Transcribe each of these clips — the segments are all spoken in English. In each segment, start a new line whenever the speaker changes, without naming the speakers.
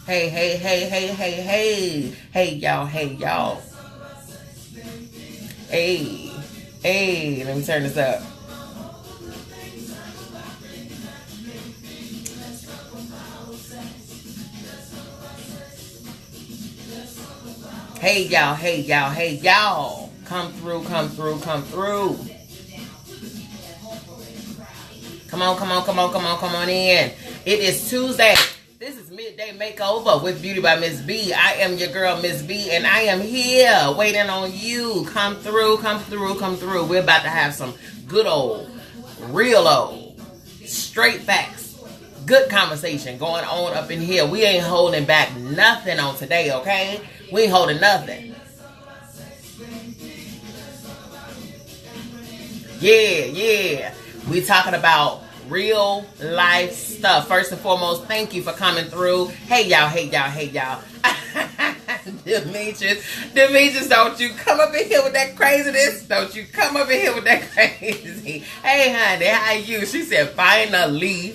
Hey, hey, hey, hey, hey, hey. Hey, y'all, hey, y'all. Hey, hey, let me turn this up. Hey, y'all, hey, y'all, hey, y'all. Come through, come through, come through. Come on, come on, come on, come on, come on in. It is Tuesday. This is Midday Makeover with Beauty by Miss B. I am your girl, Miss B, and I am here waiting on you. Come through, come through, come through. We're about to have some good old, real old, straight facts, good conversation going on up in here. We ain't holding back nothing on today, okay? We ain't holding nothing. Yeah. We talking about real life stuff. First and foremost, thank you for coming through. Hey y'all, hey y'all, hey y'all. Demetrius, don't you come up in here with that craziness. Don't you come up in here with that crazy. Hey honey, how you? She said finally.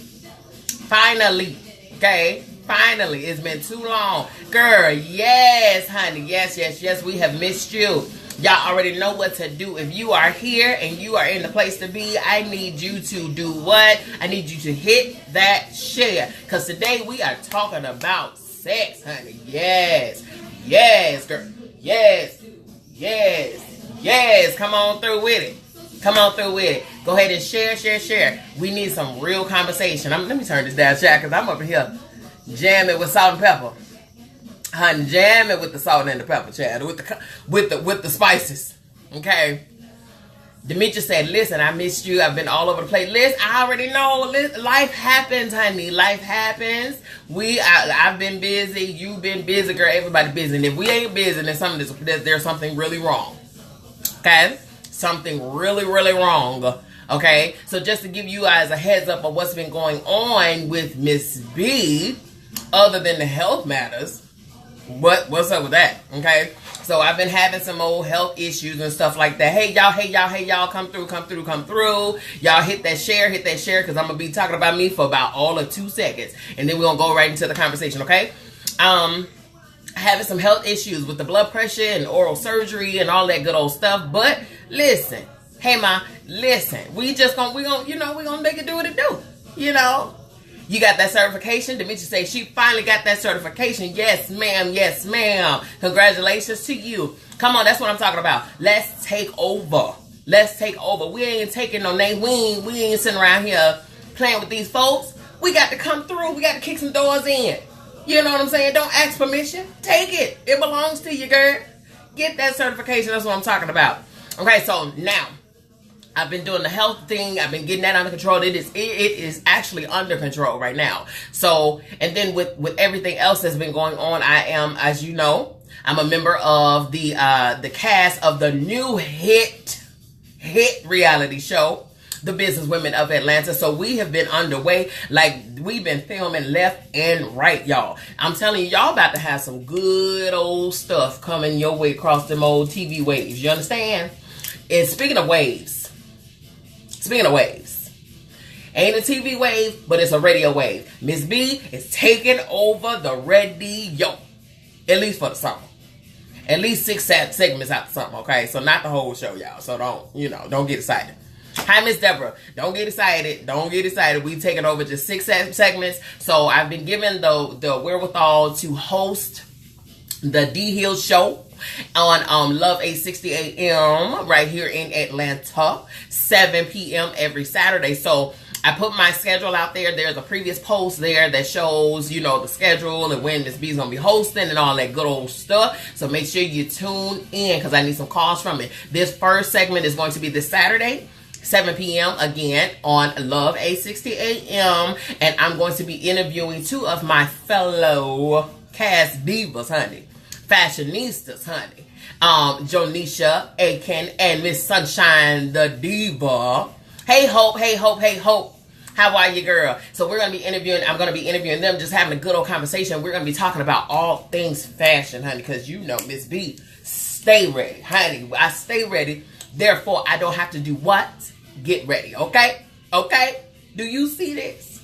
Okay? Finally. It's been too long. Girl, yes, honey. Yes. We have missed you. Y'all already know what to do. If you are here and you are in the place to be, I need you to do what? I need you to hit that share. Because today we are talking about sex, honey. Yes, girl. Yes. Come on through with it. Go ahead and share. We need some real conversation. Let me turn this down, chat, because I'm up here jamming with salt and pepper. Honey, jam it with the salt and the pepper, Chad, with the spices. Okay. Demetrius said, "Listen, I missed you. I've been all over the place. Listen, I already know. Life happens, honey. Life happens. I've been busy. You've been busy, girl. Everybody busy. And if we ain't busy, then there's something really wrong. Okay, something really, really wrong. Okay. So just to give you guys a heads up of what's been going on with Miss B, other than the health matters." What's up with that? Okay, so I've been having some old health issues and stuff like that. Hey y'all, come through. Y'all hit that share, because I'm gonna be talking about me for about all of 2 seconds, and then we're gonna go right into the conversation. Okay, having some health issues with the blood pressure and oral surgery and all that good old stuff. But listen, hey ma, listen, we gonna make it do what it do. You got that certification? Demetrius say she finally got that certification. Yes, ma'am. Congratulations to you. Come on, that's what I'm talking about. Let's take over. We ain't taking no name. We ain't sitting around here playing with these folks. We got to come through. We got to kick some doors in. You know what I'm saying? Don't ask permission. Take it. It belongs to you, girl. Get that certification. That's what I'm talking about. Okay, so now I've been doing the health thing. I've been getting that under control. It is actually under control right now. So, and then with everything else that's been going on, I am, as you know, I'm a member of the cast of the new hit reality show, The Business Women of Atlanta. So we have been underway. Like, we've been filming left and right, y'all. I'm telling you, y'all about to have some good old stuff coming your way across them old TV waves. You understand? And speaking of waves, ain't a TV wave, but it's a radio wave. Miss B is taking over the radio, at least for the summer. At least 6 segments out the summer, okay? So not the whole show, y'all. So don't get excited. Hi, Miss Deborah. Don't get excited. We taking over just 6 segments. So I've been given the wherewithal to host the D Hill Show on Love 860 AM right here in Atlanta, 7 p.m. every Saturday. So I put my schedule out there. There's a previous post there that shows, the schedule and when Miss B's going to be hosting and all that good old stuff. So make sure you tune in because I need some calls from it. This first segment is going to be this Saturday, 7 p.m. again on Love 860 AM. And I'm going to be interviewing 2 of my fellow cast divas, honey. Fashionistas, honey. Jonisha Aiken and Miss Sunshine the Diva. Hey Hope. How are you, girl? So I'm going to be interviewing them, just having a good old conversation. We're going to be talking about all things fashion, honey, because Miss B, stay ready, honey. I stay ready. Therefore, I don't have to do what? Get ready, okay? Do you see this?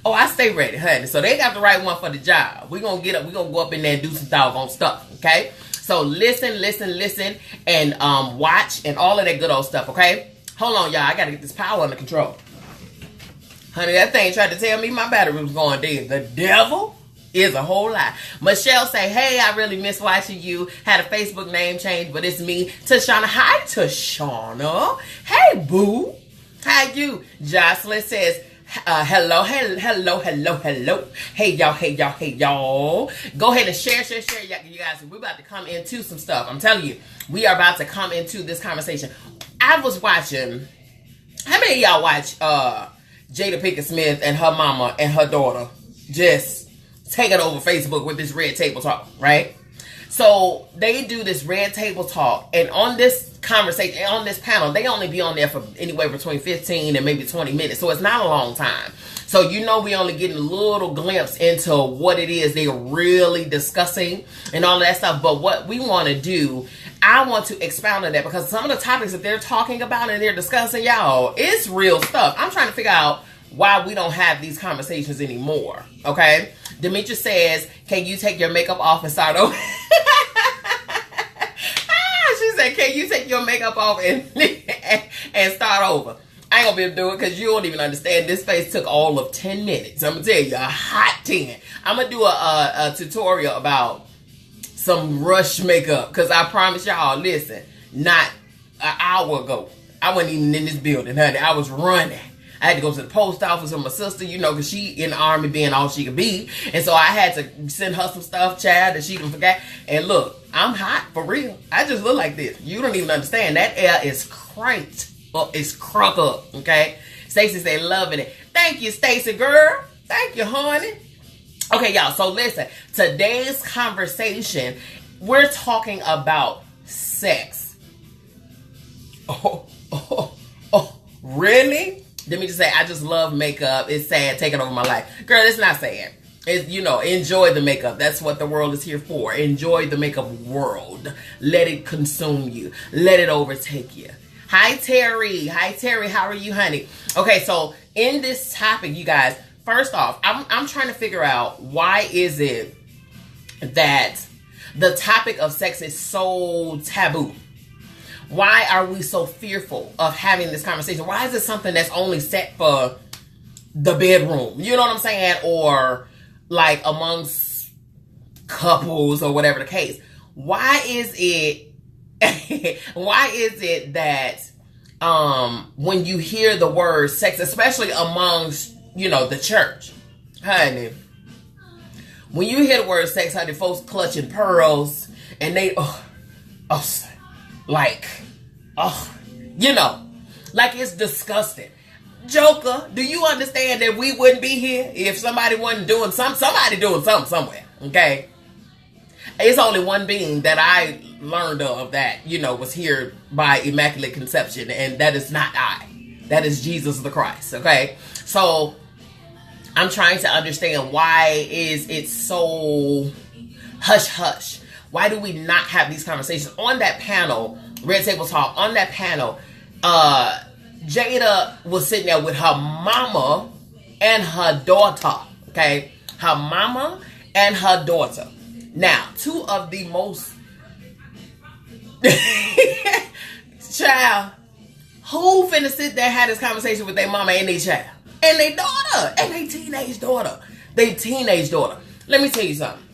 Oh, I stay ready, honey. So they got the right one for the job. We're going to get up. We're going to go up in there and do some doggone stuff, okay? So listen, and watch and all of that good old stuff, okay? Hold on, y'all. I got to get this power under control. Honey, that thing tried to tell me my battery was going dead. The devil is a whole lie. Michelle say, hey, I really miss watching you. Had a Facebook name change, but it's me, Tashana. Hi, Tashana. Hey, boo. How you? Jocelyn says, hello. Hey, y'all. Go ahead and share. You guys, we're about to come into some stuff. I'm telling you, we are about to come into this conversation. I was watching, how many of y'all watch Jada Pinkett Smith and her mama and her daughter just taking over Facebook with this red table talk, right? So they do this red table talk, and on this conversation, on this panel, they only be on there for anywhere between 15 and maybe 20 minutes. So it's not a long time. So we only getting a little glimpse into what it is they're really discussing and all of that stuff. But what we want to do, I want to expound on that, because some of the topics that they're talking about and they're discussing, y'all, it's real stuff. I'm trying to figure out why we don't have these conversations anymore, okay? Demetra says, can you take your makeup off and start over? She said, can you take your makeup off and start over? I ain't gonna be able to do it because you don't even understand. This face took all of 10 minutes. I'm gonna tell you, a hot 10. I'm gonna do a tutorial about some rush makeup, because I promise y'all, listen, not an hour ago, I wasn't even in this building, honey. I was running. I had to go to the post office with my sister, because she in the army being all she could be. And so I had to send her some stuff, child, that she can forget. And look, I'm hot, for real. I just look like this. You don't even understand. That air is cranked up. It's crunk up, okay? Stacey said, loving it. Thank you, Stacey, girl. Thank you, honey. Okay, y'all, so listen. Today's conversation, we're talking about sex. Oh, really? Let me just say, I just love makeup. It's sad taking over my life. Girl, it's not sad. It's, enjoy the makeup. That's what the world is here for. Enjoy the makeup world. Let it consume you. Let it overtake you. Hi, Terry. How are you, honey? Okay, so in this topic, you guys, first off, I'm trying to figure out, why is it that the topic of sex is so taboo? Why are we so fearful of having this conversation? Why is it something that's only set for the bedroom? You know what I'm saying? Or like amongst couples or whatever the case. Why is it that when you hear the word sex, especially amongst, the church, honey, when you hear the word sex, honey, folks clutching pearls and they like it's disgusting. Joker, do you understand that we wouldn't be here if somebody wasn't doing somebody doing something somewhere, okay? It's only one being that I learned of that, was here by Immaculate Conception, and that is not I. That is Jesus the Christ, okay? So I'm trying to understand, why is it so hush-hush? Why do we not have these conversations? On that panel, Red Table Talk, on that panel, Jada was sitting there with her mama and her daughter, okay? Her mama and her daughter. Now, two of the most... Child, who finna sit there and have this conversation with their mama and their child? And their daughter. And their teenage daughter. Let me tell you something.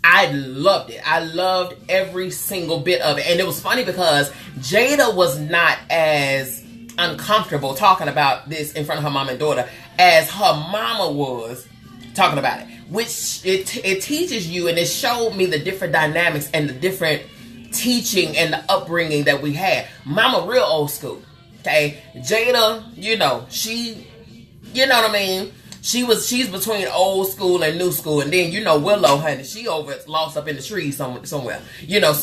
I loved it. I loved every single bit of it. And it was funny because Jada was not as uncomfortable talking about this in front of her mom and daughter as her mama was talking about it. Which it teaches you, and it showed me the different dynamics and the different teaching and the upbringing that we had. Mama real old school. Okay. Jada, she, what I mean? She's between old school and new school. And then, Willow, honey, she lost up in the trees somewhere. So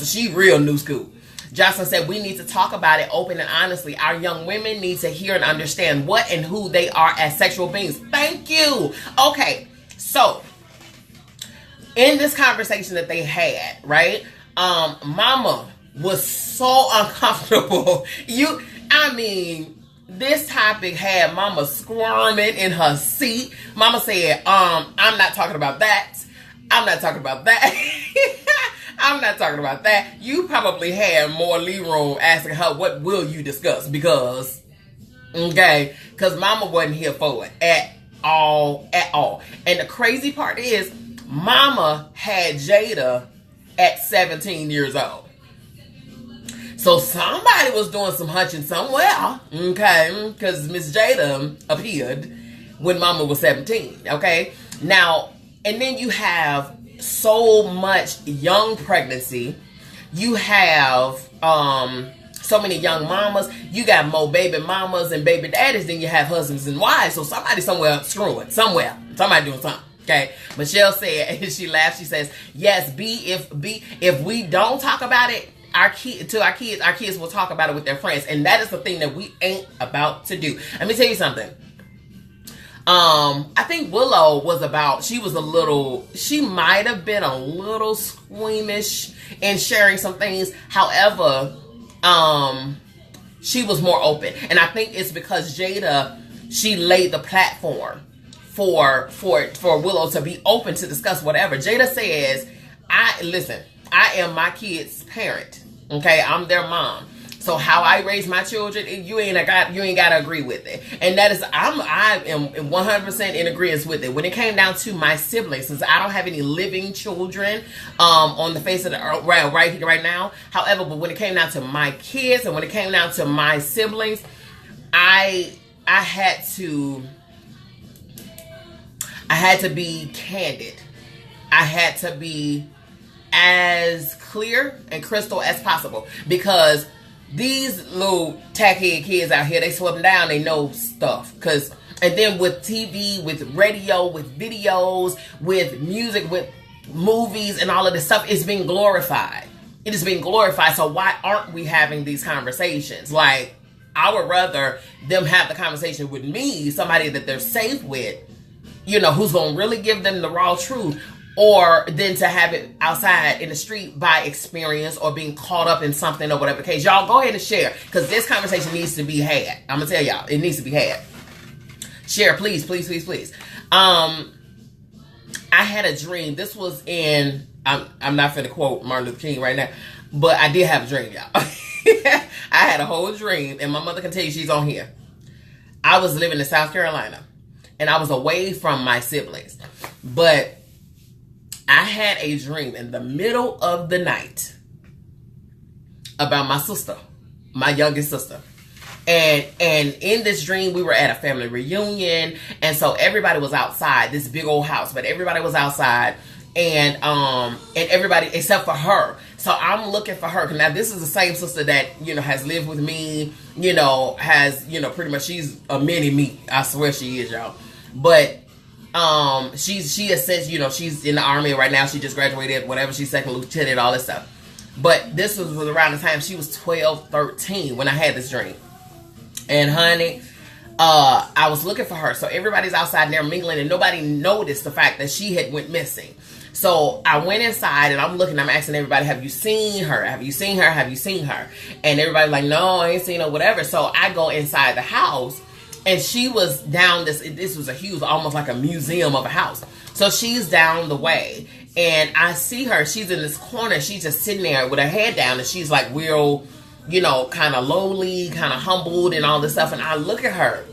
she real new school. Jocelyn said, we need to talk about it open and honestly. Our young women need to hear and understand what and who they are as sexual beings. Thank you. Okay. So, in this conversation that they had, right? Mama was so uncomfortable. this topic had Mama squirming in her seat. Mama said, I'm not talking about that. I'm not talking about that. I'm not talking about that. You probably had more lee room asking her, what will you discuss? Because Mama wasn't here for it at all. And the crazy part is, Mama had Jada at 17 years old. So somebody was doing some hunching somewhere, okay? Because Miss Jada appeared when Mama was 17, okay? Now, and then you have so much young pregnancy. You have so many young mamas. You got more baby mamas and baby daddies than you have husbands and wives. So somebody somewhere screwing, somewhere. Somebody doing something. Okay, Michelle said, and she laughed. She says, "Yes, if we don't talk about it, our kids will talk about it with their friends, and that is the thing that we ain't about to do." Let me tell you something. I think Willow she might have been a little squeamish in sharing some things. However, she was more open, and I think it's because Jada, she laid the platform for Willow to be open to discuss whatever. Jada says, I am my kid's parent. Okay, I'm their mom. So how I raise my children, you ain't gotta agree with it. And that is, I am 100% in agreement with it. When it came down to my siblings, since I don't have any living children on the face of the earth right now. However, but when it came down to my kids and when it came down to my siblings, I had to be candid. I had to be as clear and crystal as possible, because these little tackhead kids out here, they swept down, they know stuff. And then with TV, with radio, with videos, with music, with movies and all of this stuff, it's been glorified. It has been glorified. So why aren't we having these conversations? Like, I would rather them have the conversation with me, somebody that they're safe with, who's going to really give them the raw truth, or than to have it outside in the street by experience or being caught up in something or whatever the case. Y'all go ahead and share, because this conversation needs to be had. I'm going to tell y'all, it needs to be had. Share, please, please, please, please. I had a dream. This was in, I'm not finna quote Martin Luther King right now, but I did have a dream, y'all. I had a whole dream, and my mother can tell you, she's on here. I was living in South Carolina, and I was away from my siblings. But I had a dream in the middle of the night about my sister, my youngest sister. And in this dream, we were at a family reunion. And so everybody was outside, this big old house, but everybody was outside. And everybody except for her. So I'm looking for her. Now, this is the same sister that, has lived with me, has, pretty much, she's a mini me. I swear she is, y'all. But she has said, she's in the army right now. She just graduated, whatever. She's second lieutenant, all this stuff. But this was around the time she was 12, 13 when I had this dream. And honey, I was looking for her. So everybody's outside and they're mingling, and nobody noticed the fact that she had went missing. So I went inside and I'm looking, I'm asking everybody, have you seen her? Have you seen her? Have you seen her? And everybody's like, no, I ain't seen her, whatever. So I go inside the house, and she was down this was a huge, almost like a museum of a house. So she's down the way, and I see her. She's in this corner. She's just sitting there with her head down, and she's like real, kind of lowly, kind of humbled and all this stuff. And I look at her,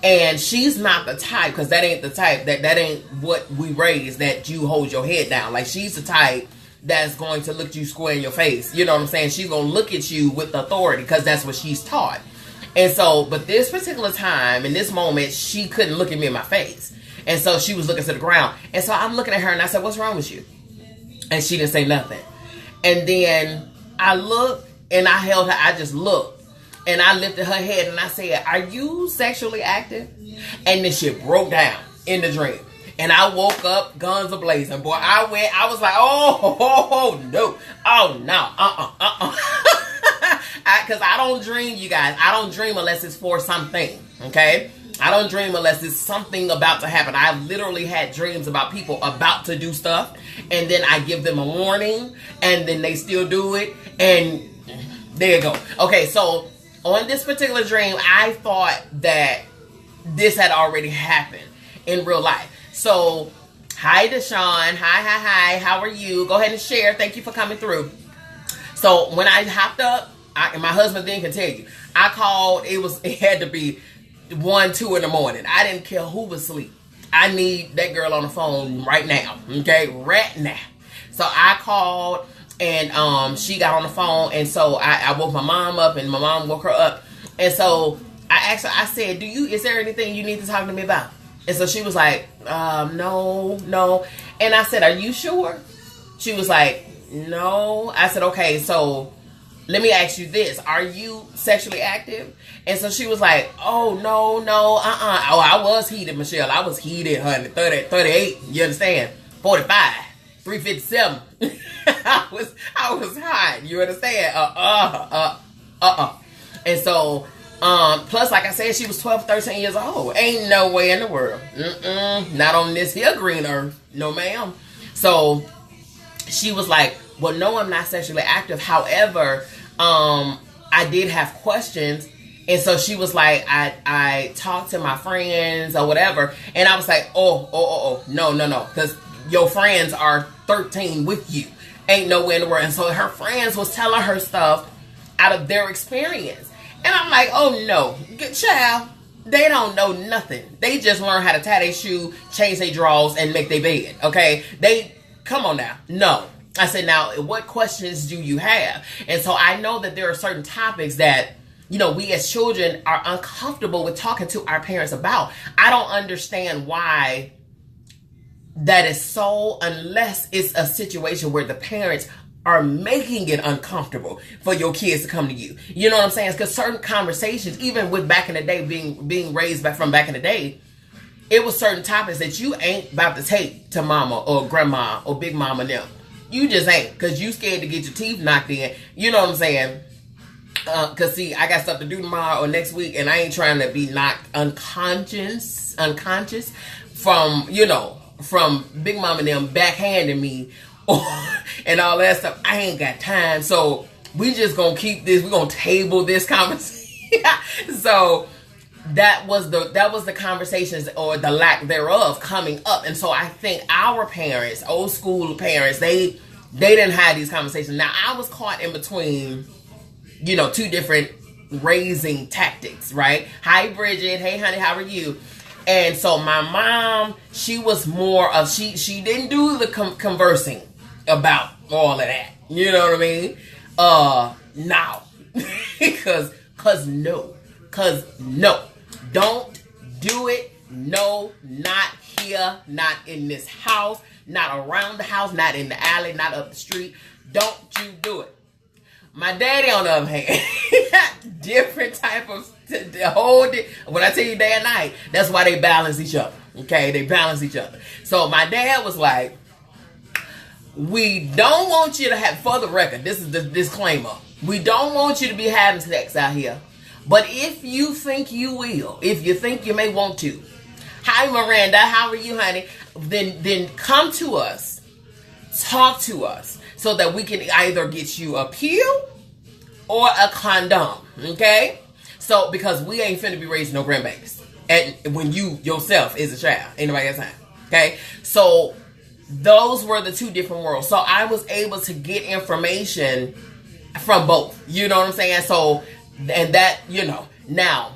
and she's not the type, because that ain't the type, that ain't what we raised, that you hold your head down. Like, she's the type that's going to look you square in your face. You know what I'm saying? She's going to look at you with authority, because that's what she's taught. And so, but this particular time, in this moment, she couldn't look at me in my face. And so she was looking to the ground. And so I'm looking at her, and I said, what's wrong with you? And she didn't say nothing. And then I looked, and I held her. I just looked, and I lifted her head, and I said, are you sexually active? And then she broke down in the dream. And I woke up, guns a-blazing. Boy, I was like, oh, no. Oh, no. Because I don't dream, you guys. I don't dream unless it's for something, okay? I don't dream unless it's something about to happen. I literally had dreams about people about to do stuff, and then I give them a warning, and then they still do it, and there you go. Okay, so on this particular dream, I thought that this had already happened in real life. So, hi Deshaun. Hi. How are you? Go ahead and share. Thank you for coming through. So, when I hopped up, and my husband then can tell you, I called. It had to be 1, 2 in the morning. I didn't care who was asleep. I need that girl on the phone right now. Okay, right now. So I called, and she got on the phone, and so I woke my mom up, and my mom woke her up, and so I asked her. I said, is there anything you need to talk to me about? And so she was like, no. And I said, are you sure? She was like, no. I said, okay, so let me ask you this. Are you sexually active? And so she was like, oh, no. Oh, I was heated, Michelle. I was heated, honey. 38, you understand? 45, 357. I was hot. You understand? And so, plus, like I said, she was 12, 13 years old. Ain't no way in the world. Not on this here green earth. No, ma'am. So, she was like, well, no, I'm not sexually active. However, I did have questions. And so she was like, I talked to my friends or whatever. And I was like, oh, no. Because your friends are 13 with you. Ain't no way in the world. And so her friends was telling her stuff out of their experience. And I'm like, oh, no. Good child. They don't know nothing. They just learn how to tie their shoe, change their drawers, and make their bed. Okay? Come on now. No. I said, now, what questions do you have? And so I know that there are certain topics that, we as children are uncomfortable with talking to our parents about. I don't understand why that is so, unless it's a situation where the parents are making it uncomfortable for your kids to come to you. You know what I'm saying? Because certain conversations, even with back in the day, being raised from back in the day, it was certain topics that you ain't about to take to mama or grandma or big mama them. You just ain't, because you scared to get your teeth knocked in. You know what I'm saying? Because, see, I got stuff to do tomorrow or next week, and I ain't trying to be knocked unconscious from Big Mama and them backhanding me and all that stuff. I ain't got time. So, we just going to keep this. We're going to table this conversation. So, that was the conversations or the lack thereof coming up. And so I think our parents, old school parents, they didn't have these conversations. Now I was caught in between, two different raising tactics, right? Hi Bridget, hey honey, how are you? And so my mom, she was more of, she didn't do the conversing about all of that. You know what I mean? Now, cause no. Don't do it. No, not here, not in this house, not around the house, not in the alley, not up the street. Don't you do it. My daddy, on the other hand, different type of, when I tell you day and night, that's why they balance each other. Okay, they balance each other. So my dad was like, we don't want you to have, for the record, this is the disclaimer, we don't want you to be having sex out here. But if you think you will, if you think you may want to, hi Miranda, how are you, honey? Then come to us, talk to us, so that we can either get you a pill or a condom, okay? So, because we ain't finna be raising no grandbabies, and when you yourself is a child, ain't nobody got time, okay? So, those were the two different worlds. So, I was able to get information from both, you know what I'm saying? So, and that, now,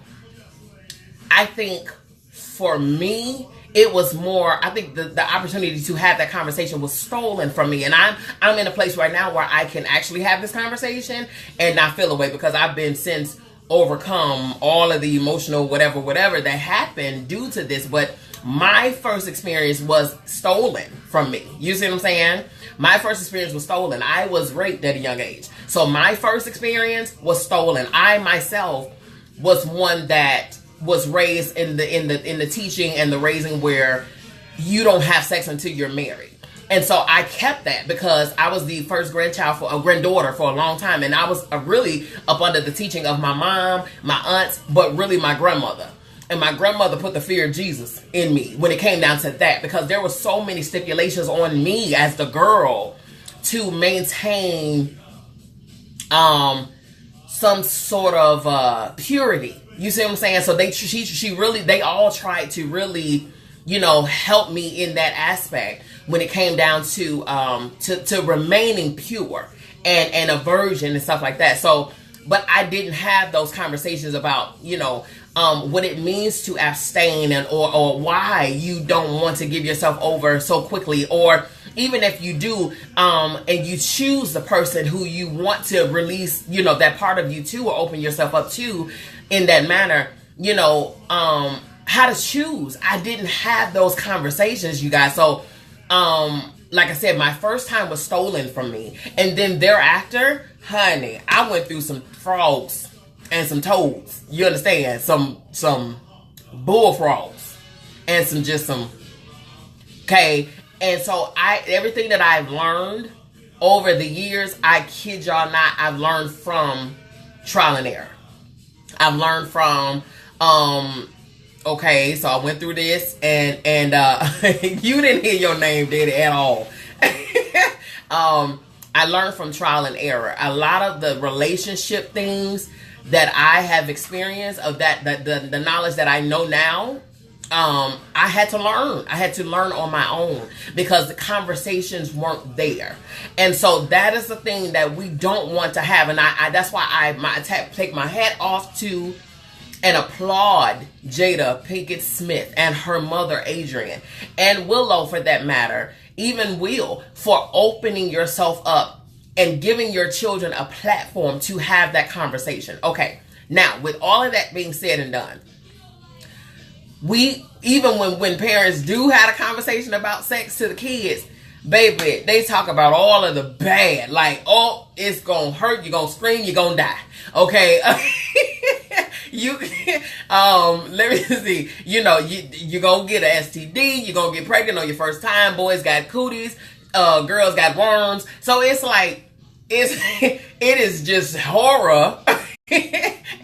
I think for me, it was more, I think the opportunity to have that conversation was stolen from me. And I'm in a place right now where I can actually have this conversation and not feel away, because I've been since overcome all of the emotional whatever that happened due to this. But my first experience was stolen from me. You see what I'm saying? My first experience was stolen. I was raped at a young age. So my first experience was stolen. I myself was one that was raised in the teaching and the raising where you don't have sex until you're married. And so I kept that because I was the first granddaughter for a long time. And I was really up under the teaching of my mom, my aunts, but really my grandmother. And my grandmother put the fear of Jesus in me when it came down to that, because there were so many stipulations on me as the girl to maintain some sort of purity. You see what I'm saying? So they all tried to really, help me in that aspect when it came down to remaining pure and a virgin and stuff like that. So, but I didn't have those conversations about, what it means to abstain or why you don't want to give yourself over so quickly, or even if you do, and you choose the person who you want to release, that part of you to, or open yourself up to in that manner, how to choose. I didn't have those conversations, you guys. So, like I said, my first time was stolen from me. And then thereafter, honey, I went through some frogs and some toads. You understand? Some bullfrogs and some, okay. And so everything that I've learned over the years, I kid y'all not, I've learned from trial and error. I've learned from, okay, so I went through this and you didn't hear your name, did it, at all. I learned from trial and error. A lot of the relationship things that I have experienced, of the knowledge that I know now, I had to learn. I had to learn on my own because the conversations weren't there. And so that is the thing that we don't want to have. And that's why I take my hat off to and applaud Jada Pinkett Smith and her mother Adrian, and Willow for that matter, even Will, for opening yourself up and giving your children a platform to have that conversation. Okay, now with all of that being said and done, even when parents do have a conversation about sex to the kids, baby, they talk about all of the bad, like, oh, it's gonna hurt, you're gonna scream, you're gonna die. Okay. Let me see, you're gonna get an STD, you're gonna get pregnant on your first time, boys got cooties, girls got worms. So it's like, it is just horror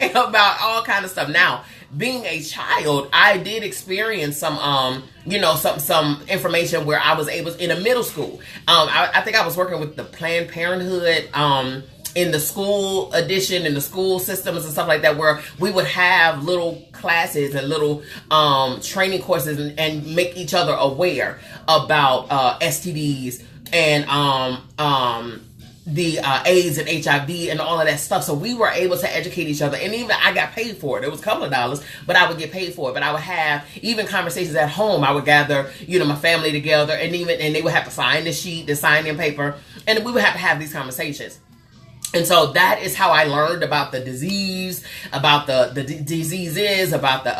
about all kind of stuff. Now, being a child, I did experience some information where I was able, in a middle school, I think I was working with the Planned Parenthood, in the school edition, in the school systems and stuff like that, where we would have little classes and little training courses and make each other aware about STDs and the AIDS and HIV and all of that stuff. So we were able to educate each other, and even I got paid for it. It was a couple of dollars, but I would get paid for it. But I would have even conversations at home. I would gather, my family together, and they would have to sign the sheet, the sign-in paper, and we would have to have these conversations. And so that is how I learned about the disease, about the diseases, about the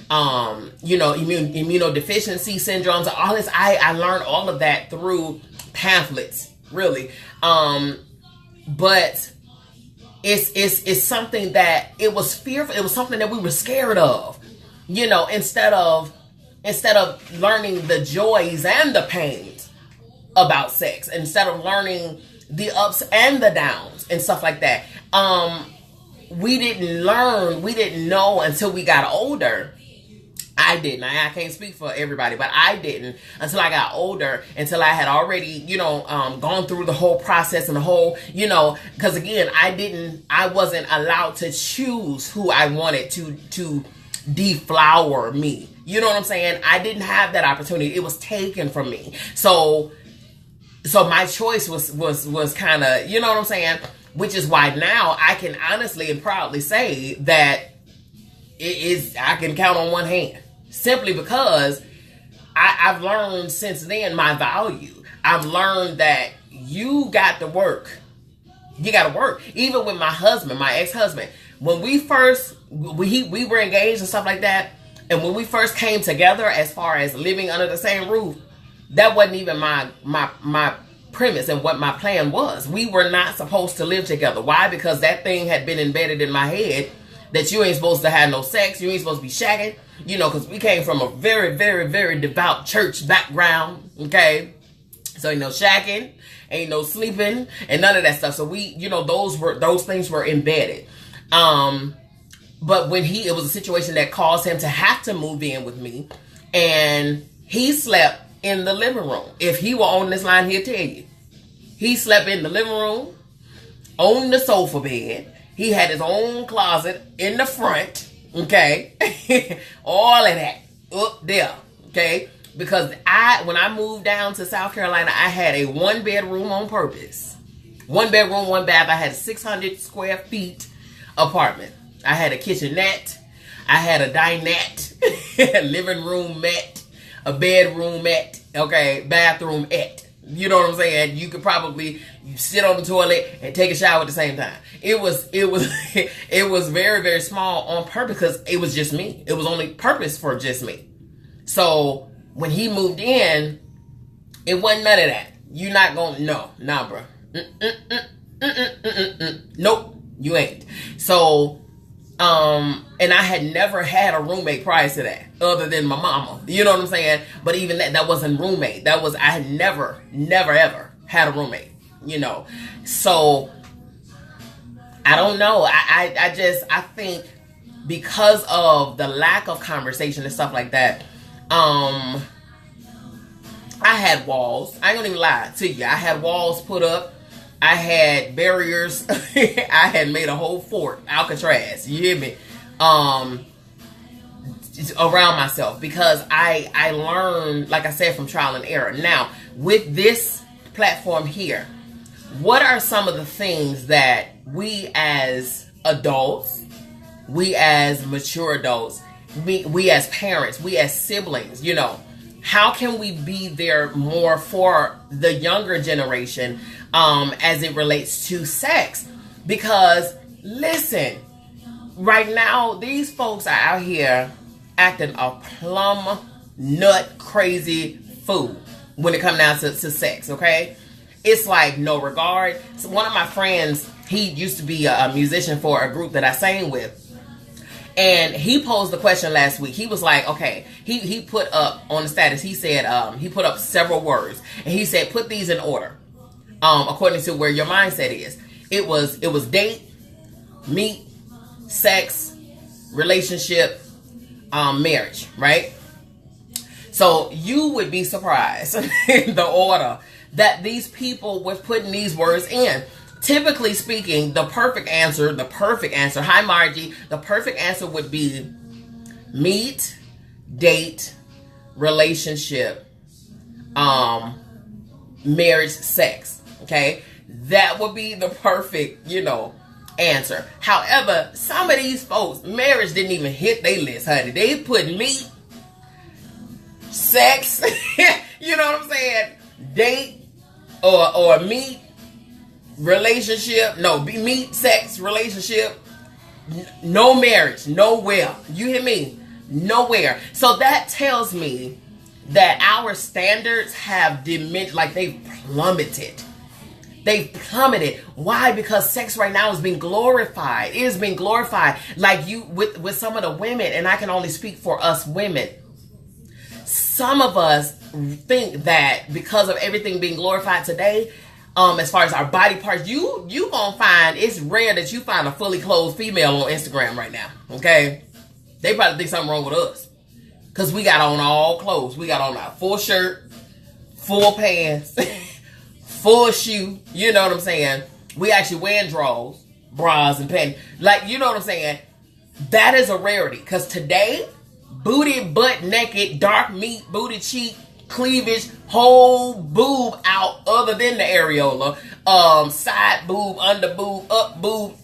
immunodeficiency syndromes, all this. I learned all of that through pamphlets, really. But it's something that it was fearful. It was something that we were scared of, instead of learning the joys and the pains about sex, instead of learning the ups and the downs and stuff like that. We didn't know until we got older. I didn't. I can't speak for everybody, but I didn't until I got older, until I had already, gone through the whole process and the whole, because again, I wasn't allowed to choose who I wanted to deflower me. You know what I'm saying? I didn't have that opportunity. It was taken from me. So my choice was kind of, you know what I'm saying? Which is why now I can honestly and proudly say that I can count on one hand. Simply because I've learned since then my value. I've learned that you got to work. You got to work. Even with my husband, my ex-husband, when we were engaged and stuff like that, and when we first came together as far as living under the same roof, that wasn't even my premise and what my plan was. We were not supposed to live together. Why? Because that thing had been embedded in my head that you ain't supposed to have no sex. You ain't supposed to be shagging. Because we came from a very, very, very devout church background. Okay. So ain't no shacking, ain't no sleeping, and none of that stuff. So we, those things were embedded. But when it was a situation that caused him to have to move in with me, and he slept in the living room. If he were on this line, he'll tell you. He slept in the living room, on the sofa bed, He had his own closet in the front, okay? All of that up there, okay? Because when I moved down to South Carolina, I had a 1-bedroom on purpose. 1 bedroom, 1 bath. I had a 600 square feet apartment. I had a kitchenette. I had a dinette, a living room met, a bedroom met, okay, bathroom et. You know what I'm saying? You could probably sit on the toilet and take a shower at the same time. It was it was very, very small on purpose because it was just me. It was only purpose for just me. So when he moved in, it wasn't none of that. You not gonna nah, bro. Nope, you ain't. So and I had never had a roommate prior to that, other than my mama. You know what I'm saying? But even that wasn't roommate. I had never ever had a roommate. You know, so I don't know. I think because of the lack of conversation and stuff like that, I had walls. I ain't gonna even lie to you. I had walls put up. I had barriers. I had made a whole fort, Alcatraz. You hear me? Around myself, because I learned, like I said, from trial and error. Now, with this platform here, what are some of the things that we as adults, we as mature adults, we as parents, we as siblings, you know, how can we be there more for the younger generation as it relates to sex? Because listen, right now these folks are out here acting a plumb nut crazy fool when it comes down to sex, okay? It's like no regard. So one of my friends, he used to be a musician for a group that I sang with. And he posed the question last week. He was like, okay, he put up on the status, he said, he put up several words. And he said, put these in order, according to where your mindset is. It was date, meet, sex, relationship, marriage, right? So you would be surprised in the order that these people were putting these words in. Typically speaking, the perfect answer, hi Margie, the perfect answer would be meet, date, relationship, marriage, sex, okay? That would be the perfect, answer. However, some of these folks, marriage didn't even hit their list, honey. They put meet, sex, you know what I'm saying? Date or meet, relationship, meet, sex, relationship, no marriage, nowhere. You hear me? Nowhere. So that tells me that our standards have diminished, like they've plummeted. They've plummeted. Why? Because sex right now is being glorified. It is being glorified. Like with some of the women, and I can only speak for us women. Some of us think that because of everything being glorified today, as far as our body parts, you gonna find, it's rare that you find a fully clothed female on Instagram right now, okay? They probably think something wrong with us, because we got on all clothes. We got on our full shirt, full pants, full shoe, you know what I'm saying? We actually wearing drawers, bras, and panties. Like, you know what I'm saying? That is a rarity, because today, booty, butt naked, dark meat, booty cheek, cleavage, whole boob out other than the areola, side boob, under boob, up boob,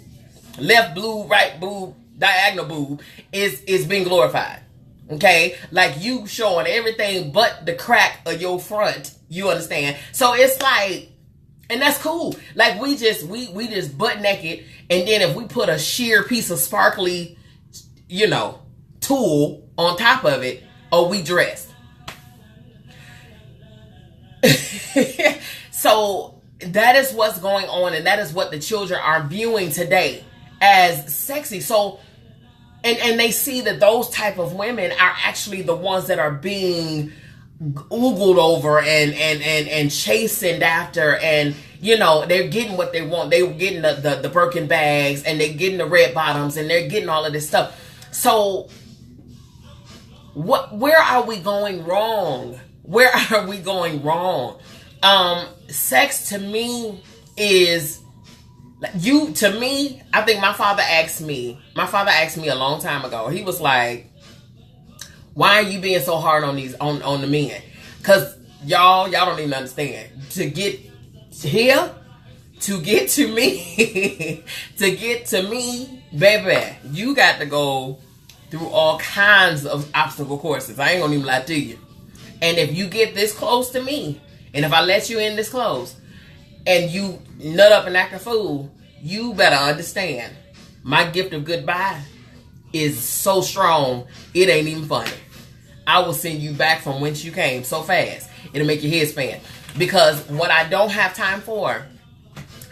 left boob, right boob, diagonal boob is being glorified. Okay? Like you showing everything but the crack of your front. You understand? So it's like, and that's cool. Like we just butt naked, and then if we put a sheer piece of sparkly, tool on top of it, we dressed. So that is what's going on, and that is what the children are viewing today as sexy. So and they see that those type of women are actually the ones that are being oogled over and chastened after, and they're getting what they want. They're getting the Birkin bags, and they're getting the red bottoms, and they're getting all of this stuff. So where are we going wrong? Where are we going wrong? Sex to me is To me, I think my father asked me a long time ago. He was like, why are you being so hard on the men? Because y'all don't even understand. To get here, to get to me, baby, you got to go through all kinds of obstacle courses. I ain't gonna even lie to you. And if you get this close to me, and if I let you in this close, and you nut up and act a fool, you better understand my gift of goodbye is so strong, it ain't even funny. I will send you back from whence you came so fast, it'll make your head spin. Because what I don't have time for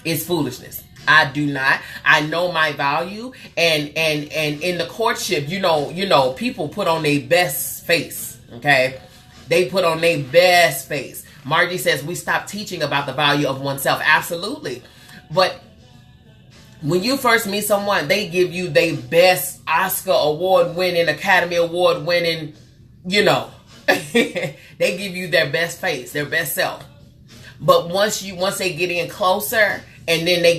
is foolishness. I do not. I know my value, and in the courtship, you know, people put on their best face, okay? They put on their best face. Margie says we stop teaching about the value of oneself. Absolutely. But when you first meet someone, they give you their best Oscar award winning, Academy Award winning, you know, they give you their best face, their best self. But once they get in closer, and then they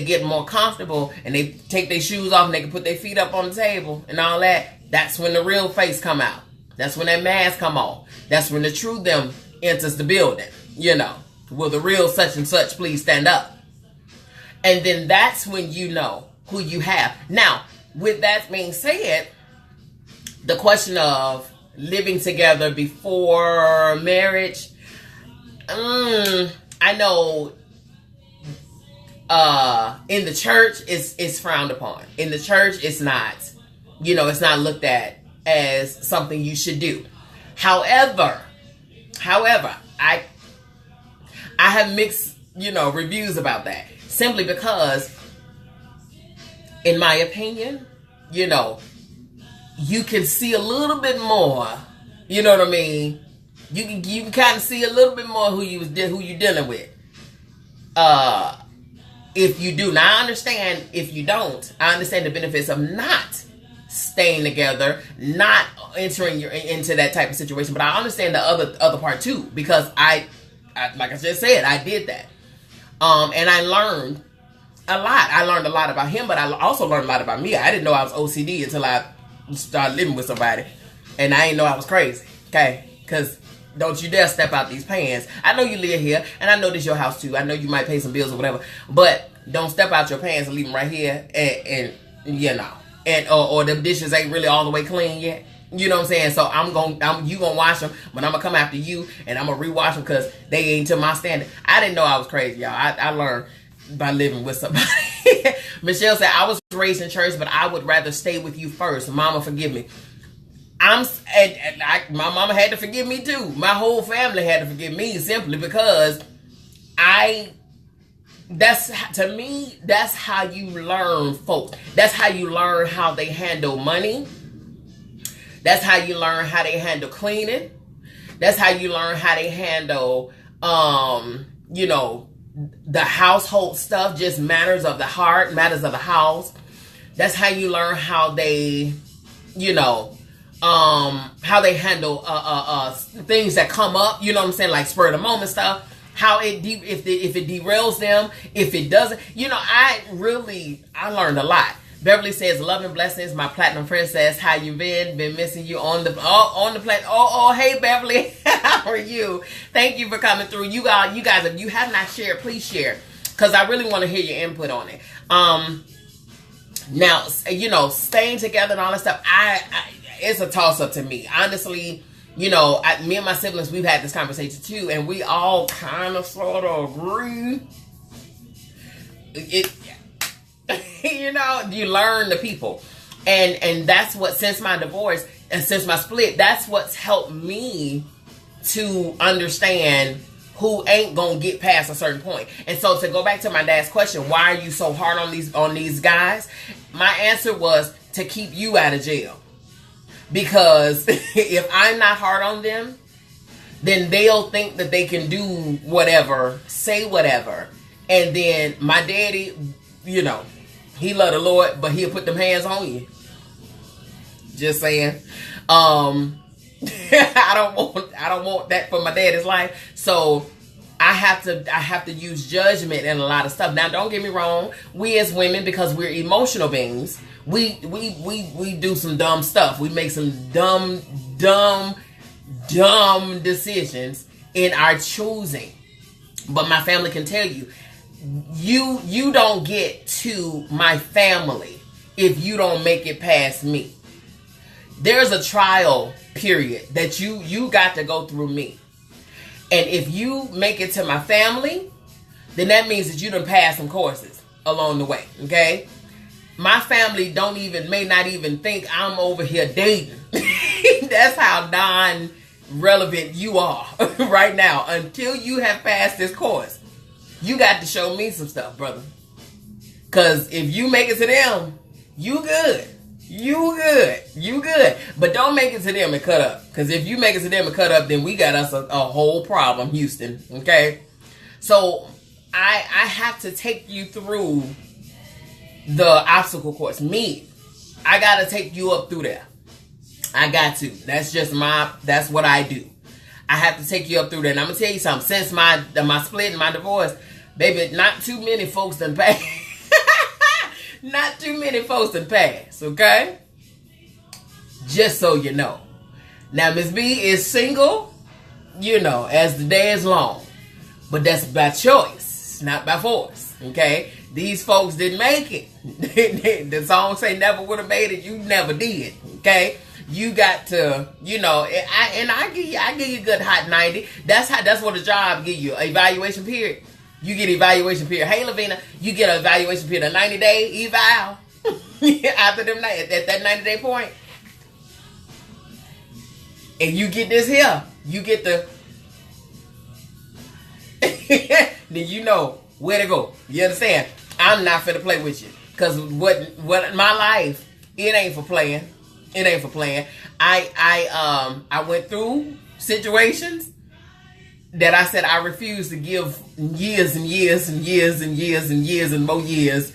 get more comfortable, and they take their shoes off and they can put their feet up on the table and all that, that's when the real face come out. That's when that mask come off. That's when the true them enters the building. You know, will the real such and such please stand up? And then that's when you know who you have. Now, with that being said, the question of living together before marriage, I know in the church it's frowned upon. In the church it's not, it's not looked at as something you should do. However, I have mixed, reviews about that. Simply because, in my opinion, you can see a little bit more, you know what I mean? You can kind of see a little bit more who you're dealing with. If you do. Now, I understand if you don't. I understand the benefits of not staying together, not entering into that type of situation. But I understand the other part too, because I like I just said, I did that. And I learned a lot. I learned a lot about him, but I also learned a lot about me. I didn't know I was OCD until I started living with somebody, and I didn't know I was crazy. Okay, because don't you dare step out these pants. I know you live here, and I know this your house too. I know you might pay some bills or whatever, but don't step out your pants and leave them right here, and or the dishes ain't really all the way clean yet. You know what I'm saying? So you gonna wash them, but I'm gonna come after you, and I'm gonna rewash them because they ain't to my standard. I didn't know I was crazy, y'all. I learned by living with somebody. Michelle said, I was raised in church, but I would rather stay with you first. Mama, forgive me. My mama had to forgive me too. My whole family had to forgive me simply because that's how you learn folks. That's how you learn how they handle money. That's how you learn how they handle cleaning. That's how you learn how they handle, the household stuff, just matters of the heart, matters of the house. That's how you learn how they, how they handle things that come up. You know what I'm saying, like spur of the moment stuff. How if it derails them, if it doesn't. I learned a lot. Beverly says, love and blessings. My platinum friend says, how you been? Been missing you on the planet. Oh, hey, Beverly. How are you? Thank you for coming through. You guys, if you have not shared, please share. Because I really want to hear your input on it. Now, staying together and all that stuff, it's a toss-up to me. Honestly, me and my siblings, we've had this conversation too, and we all kind of sort of agree. You learn the people, and that's what, since my divorce and since my split, that's what's helped me to understand who ain't gonna get past a certain point. And so, to go back to my dad's question, why are you so hard on these guys? My answer was to keep you out of jail, because if I'm not hard on them, then they'll think that they can do whatever, say whatever, and then my daddy, he love the Lord, but he'll put them hands on you. Just saying. I don't want that for my daddy's life. So I have to use judgment and a lot of stuff. Now, don't get me wrong. We as women, because we're emotional beings, we do some dumb stuff. We make some dumb decisions in our choosing. But my family can tell you, you don't get to my family if you don't make it past me. There's a trial period that you got to go through me. And if you make it to my family, then that means that you done passed some courses along the way, okay? My family may not even think I'm over here dating. That's how non-relevant you are right now. Until you have passed this course, you got to show me some stuff, brother. Because if you make it to them, you good. You good. But don't make it to them and cut up. Because if you make it to them and cut up, then we got us a whole problem, Houston. Okay? So, I have to take you through the obstacle course. I got to take you up through there. I got to. That's what I do. I have to take you up through there. And I'm going to tell you something. Since my split and my divorce, baby, not too many folks done passed. Not too many folks done passed, okay? Just so you know. Now, Miss B is single, as the day is long. But that's by choice, not by force, okay? These folks didn't make it. The song say never would have made it. You never did, okay? You got to, I give you a good hot 90. That's what a job give you, evaluation period. You get evaluation period. Hey, Lavina, you get an evaluation period, a 90-day eval. After them at that 90-day point. And you get this here. You get the... then you know where to go. You understand? I'm not finna play with you. Because what my life, it ain't for playing. It ain't for playing. I went through situations that I said I refuse to give years and years and years and years and years and more years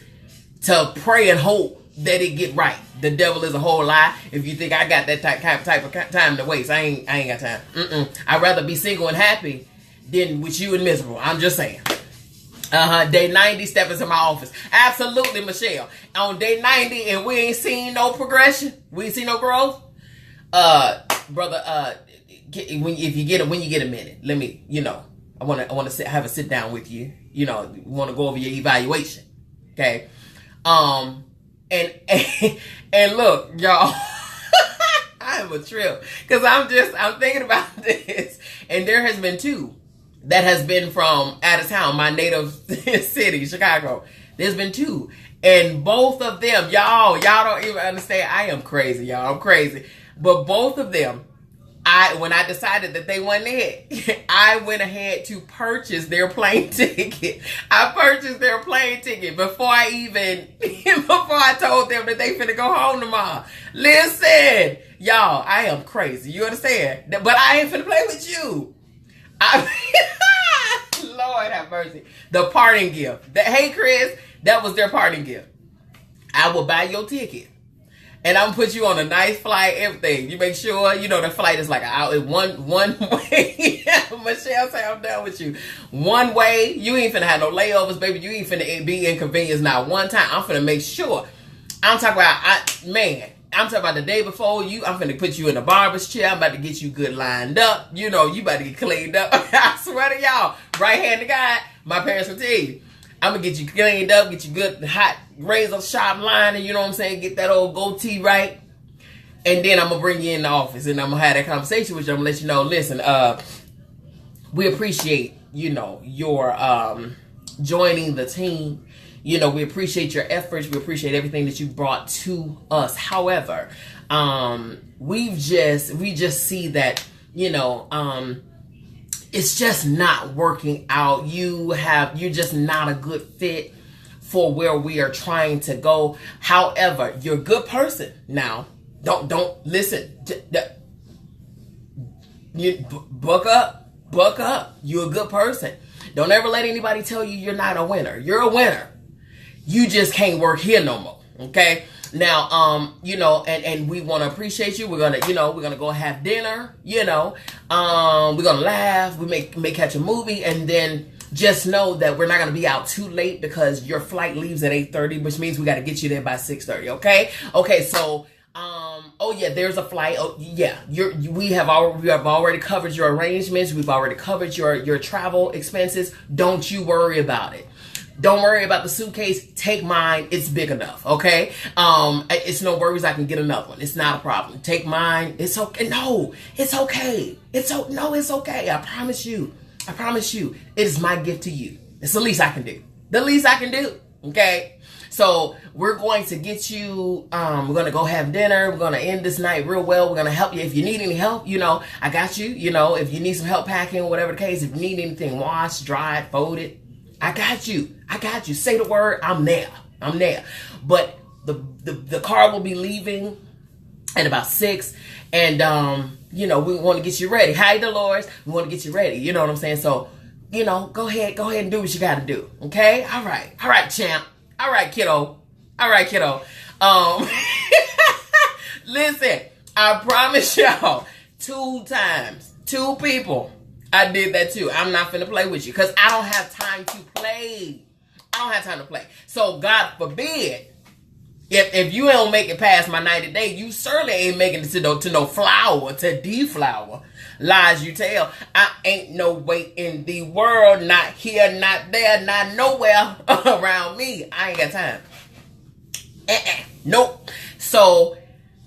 to pray and hope that it get right. The devil is a whole lie. If you think I got that type of time to waste, I ain't got time. I'd rather be single and happy than with you and miserable. I'm just saying. Day 90, step into my office. Absolutely, Michelle. On day 90, and we ain't seen no progression. We ain't seen no growth. Brother, when you get a minute, let me, I want to have a sit down with you. We want to go over your evaluation, okay? And look, y'all, I am a trip because I'm thinking about this, and there has been two that has been from out of town, my native city, Chicago. There's been two, and both of them, y'all don't even understand. I am crazy, y'all. I'm crazy, but both of them. When I decided that they wasn't it, I went ahead to purchase their plane ticket. I purchased their plane ticket before I told them that they finna go home tomorrow. Listen, y'all, I am crazy. You understand? But I ain't finna play with you. Lord have mercy. The parting gift. Hey, Chris, that was their parting gift. I will buy your ticket. And I'm gonna put you on a nice flight, everything. You make sure, the flight is like an hour, one way. Michelle say I'm done with you. One way, you ain't finna have no layovers, baby. You ain't finna be inconvenienced not one time. I'm finna make sure. I'm talking about the day before you. I'm finna put you in a barber's chair. I'm about to get you good lined up. You about to get cleaned up. I swear to y'all, right hand to God, my parents will tell you. I'm going to get you cleaned up, get you good, hot, razor sharp lining, you know what I'm saying? Get that old goatee right. And then I'm going to bring you in the office and I'm going to have that conversation with you. I'm going to let you know, listen, we appreciate, your joining the team. We appreciate your efforts. We appreciate everything that you brought to us. However, we just see that, it's just not working out. You're just not a good fit for where we are trying to go. However, you're a good person. Now, don't listen. You buck up. You're a good person. Don't ever let anybody tell you you're not a winner. You're a winner. You just can't work here no more. Okay? Now, you know, and we want to appreciate you. We're gonna, you know, we're gonna go have dinner. You know, we're gonna laugh. We may catch a movie, and then just know that we're not gonna be out too late because your flight leaves at 8:30, which means we got to get you there by 6:30. Okay. Okay. So, oh yeah, there's a flight. Oh yeah, we have already covered your arrangements. We've already covered your travel expenses. Don't you worry about it. Don't worry about the suitcase. Take mine. It's big enough. Okay. It's no worries. I can get another one. It's not a problem. Take mine. It's okay. No, it's okay. It's okay. I promise you. I promise you. It is my gift to you. It's the least I can do. The least I can do. Okay. So we're going to get you, we're going to go have dinner. We're going to end this night real well. We're going to help you. If you need any help, you know, I got you. You know, if you need some help packing, whatever the case, if you need anything washed, dried, folded, I got you. I got you. Say the word. I'm there. I'm there. But the car will be leaving at about 6. And, you know, we want to get you ready. Hi, Dolores. We want to get you ready. You know what I'm saying? So, you know, go ahead and do what you got to do. Okay? All right. All right, champ. All right, kiddo. All right, kiddo. Listen, I promise y'all 2 times, 2 people, I did that too. I'm not finna play with you because I don't have time to play. I don't have time to play. So God forbid, if you don't make it past my 90 day, you certainly ain't making it to no flower, to deflower. Lies you tell. I ain't no way in the world, not here, not there, not nowhere around me. I ain't got time. Nope. So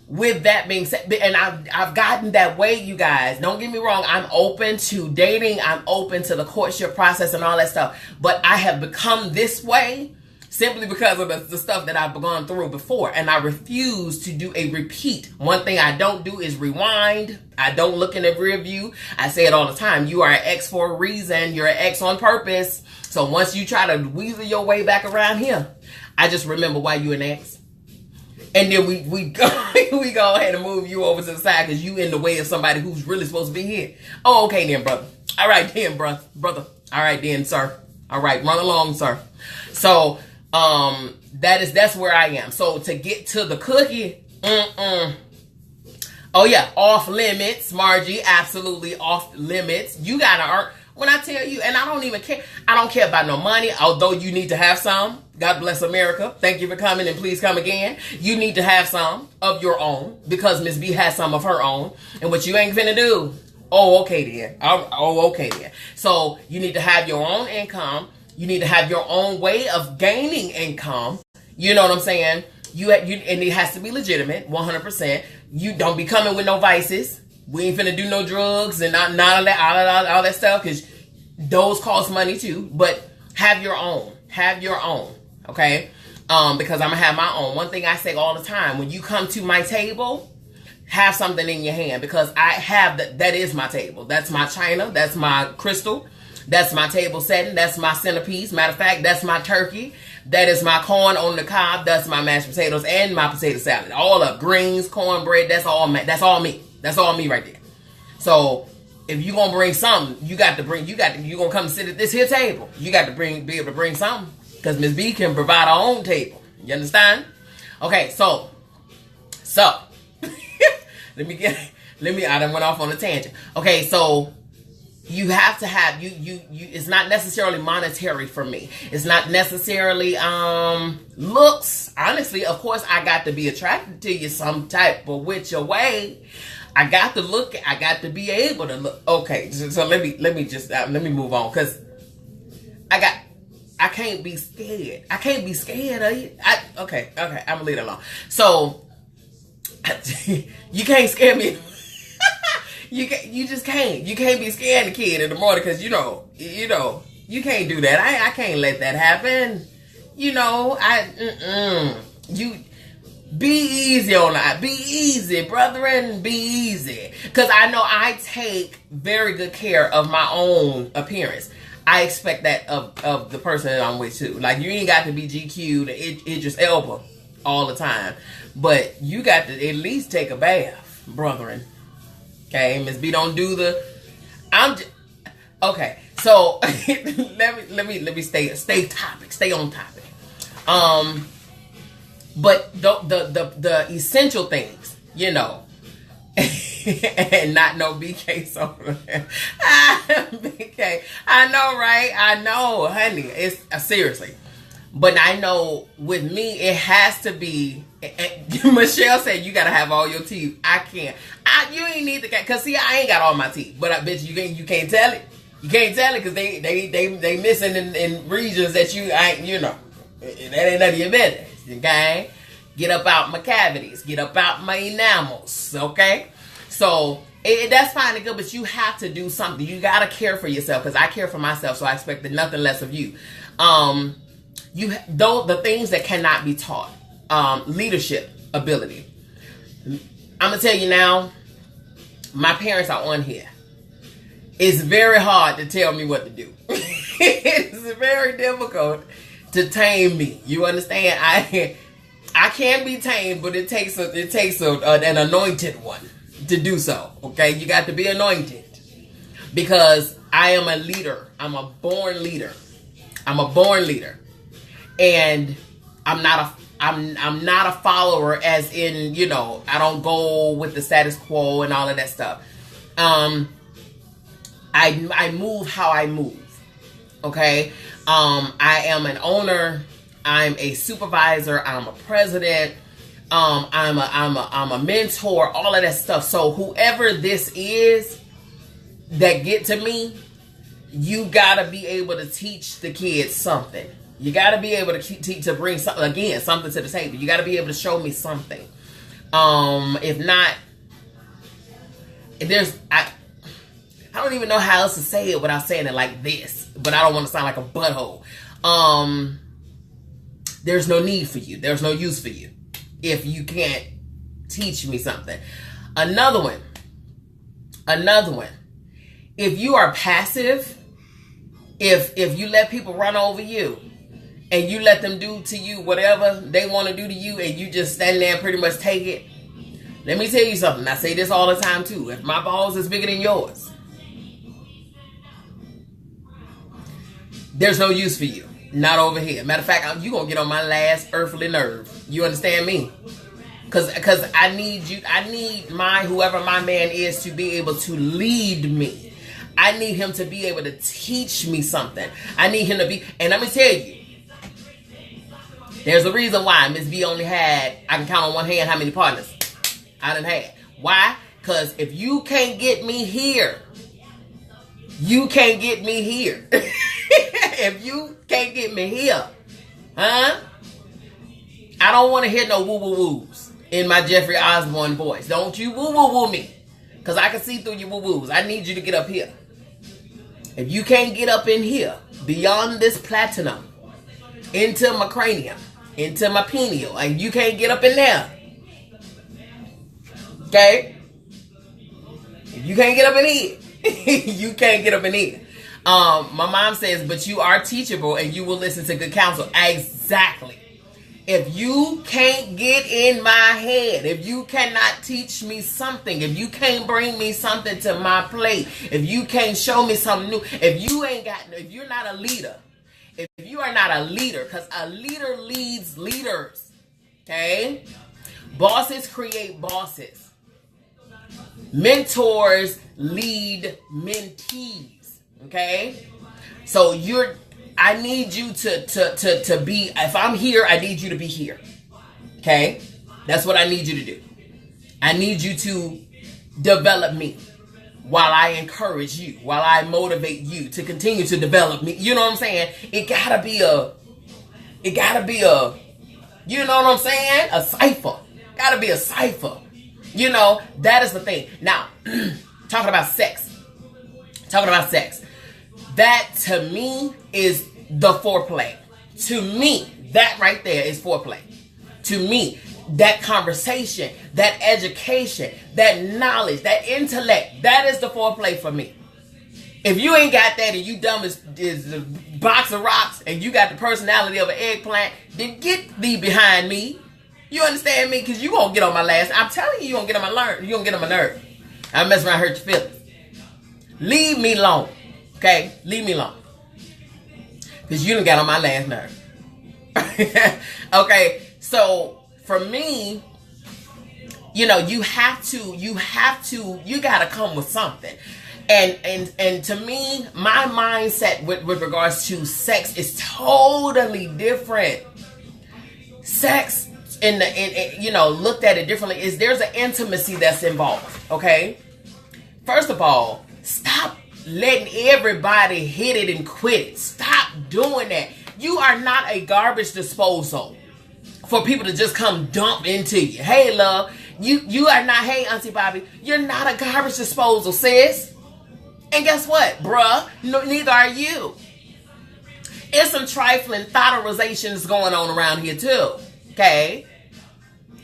with that being said, and I've gotten that way, you guys. Don't get me wrong. I'm open to dating. I'm open to the courtship process and all that stuff. But I have become this way simply because of the stuff that I've gone through before. And I refuse to do a repeat. One thing I don't do is rewind. I don't look in the rear view. I say it all the time. You are an X for a reason. You're an X on purpose. So once you try to weasel your way back around here, I just remember why you an X. And then we go ahead and move you over to the side because you in the way of somebody who's really supposed to be here. Oh, okay then, brother. All right then, brother. All right then, sir. All right, run along, sir. So, that's where I am. So to get to the cookie, oh yeah, off limits, Margie, absolutely off limits. You gotta earn. When I tell you, and I don't even care. I don't care about no money, although you need to have some. God bless America. Thank you for coming and please come again. You need to have some of your own because Miss B has some of her own. And what you ain't finna do, oh, okay then. Oh, okay then. So you need to have your own income. You need to have your own way of gaining income. You know what I'm saying? And it has to be legitimate, 100%. You don't be coming with no vices. We ain't finna do no drugs and not all that stuff because those cost money too. But have your own. Have your own. Okay? Because I'm gonna have my own. One thing I say all the time, when you come to my table, have something in your hand because I have that is my table. That's my china. That's my crystal. That's my table setting. That's my centerpiece. Matter of fact, that's my turkey. That is my corn on the cob. That's my mashed potatoes and my potato salad. All of greens, cornbread. That's all me. That's all me right there. So if you gonna bring something, you gonna come sit at this here table. You got to be able to bring something because Miss B can provide her own table. You understand? Okay, so I done went off on a tangent. Okay, so you have to have you it's not necessarily monetary for me. It's not necessarily looks. Honestly, of course I got to be attracted to you some type of which way. I got to look, I got to be able to look. Okay, so let me move on cuz I can't be scared. I can't be scared of you. Okay, I'm gonna leave it alone. So you can't scare me. You just can't. You can't be scaring the kid in the morning because you know, you can't do that. I can't let that happen. You know, you be easy on that. Be easy, brethren. Be easy. Because I know I take very good care of my own appearance. I expect that of the person that I'm with too. Like you ain't got to be GQ'd Idris Elba all the time, but you got to at least take a bath, brethren. Okay, Miss B don't do the. Okay. So let me stay on topic. But the essential things, you know, and not no BK soda. BK, I know, right? I know, honey. It's seriously. But I know with me, it has to be. Michelle said you gotta have all your teeth. I can't. You ain't need to, cause see, I ain't got all my teeth. But I bet you can't tell it. You can't tell it because they missing in regions that you ain't. You know, that ain't none of your business. Okay, get up out my cavities. Get up out my enamels. Okay, so that's fine and good. But you have to do something. You gotta care for yourself, because I care for myself, so I expected nothing less of you. The things that cannot be taught. Leadership ability. I'm gonna tell you now, my parents are on here. It's very hard to tell me what to do. It's very difficult to tame me. You understand? I can be tamed, but it takes an anointed one to do so. Okay, you got to be anointed, because I am a leader. I'm a born leader. And I'm not a follower, as in, you know, I don't go with the status quo and all of that stuff. I move how I move. Okay. I am an owner. I'm a supervisor. I'm a president. I'm a mentor. All of that stuff. So whoever this is that get to me, you gotta be able to teach the kids something. You got to be able to bring something to the table. You got to be able to show me something. If not, I don't even know how else to say it without saying it like this. But I don't want to sound like a butthole. There's no need for you. There's no use for you if you can't teach me something. Another one. If you are passive, if you let people run over you, and you let them do to you whatever they want to do to you, and you just stand there and pretty much take it. Let me tell you something. I say this all the time too. If my balls is bigger than yours, there's no use for you. Not over here. Matter of fact, you're going to get on my last earthly nerve. You understand me? Because I need you. I need whoever my man is to be able to lead me. I need him to be able to teach me something. I need him to be, and let me tell you, there's a reason why Miss B only had, I can count on one hand how many partners I done had. Why? Because if you can't get me here, you can't get me here. If you can't get me here, I don't want to hear no woo-woo-woos in my Jeffrey Osborne voice. Don't you woo-woo-woo me, because I can see through your woo-woos. I need you to get up here. If you can't get up in here, beyond this platinum, into my cranium, into my pineal, and you can't get up in there, okay? If you can't get up in here, you can't get up in here. My mom says, but you are teachable and you will listen to good counsel. Exactly. If you can't get in my head, if you cannot teach me something, if you can't bring me something to my plate, if you can't show me something new, if you're not a leader, if you are not a leader, because a leader leads leaders, okay? Bosses create bosses. Mentors lead mentees, okay? So I need you to be, if I'm here, I need you to be here, okay? That's what I need you to do. I need you to develop me while I encourage you, while I motivate you to continue to develop me. You know what I'm saying? It gotta be a, you know what I'm saying? A cipher. Gotta be a cipher. You know, that is the thing. Now, talking about sex. That to me is the foreplay. To me, that right there is foreplay. To me, that conversation, that education, that knowledge, that intellect, that is the foreplay for me. If you ain't got that and you dumb as a box of rocks and you got the personality of an eggplant, then get thee behind me. You understand me? Because you gonna get on my last. I'm telling you, you gonna get on my nerve. You gonna get on my nerve. I mess around, hurt your feelings. Leave me alone. Okay? Leave me alone. Because you done got on my last nerve. Okay? So for me, you know, you gotta come with something. And to me, my mindset with regards to sex is totally different. Sex, you know, looked at it differently, is there's an intimacy that's involved, okay? First of all, stop letting everybody hit it and quit it. Stop doing that. You are not a garbage disposal for people to just come dump into you. Hey, love, you are not, hey, Auntie Bobby, you're not a garbage disposal, sis. And guess what, bruh? No, neither are you. There's some trifling thotterizations going on around here too, okay?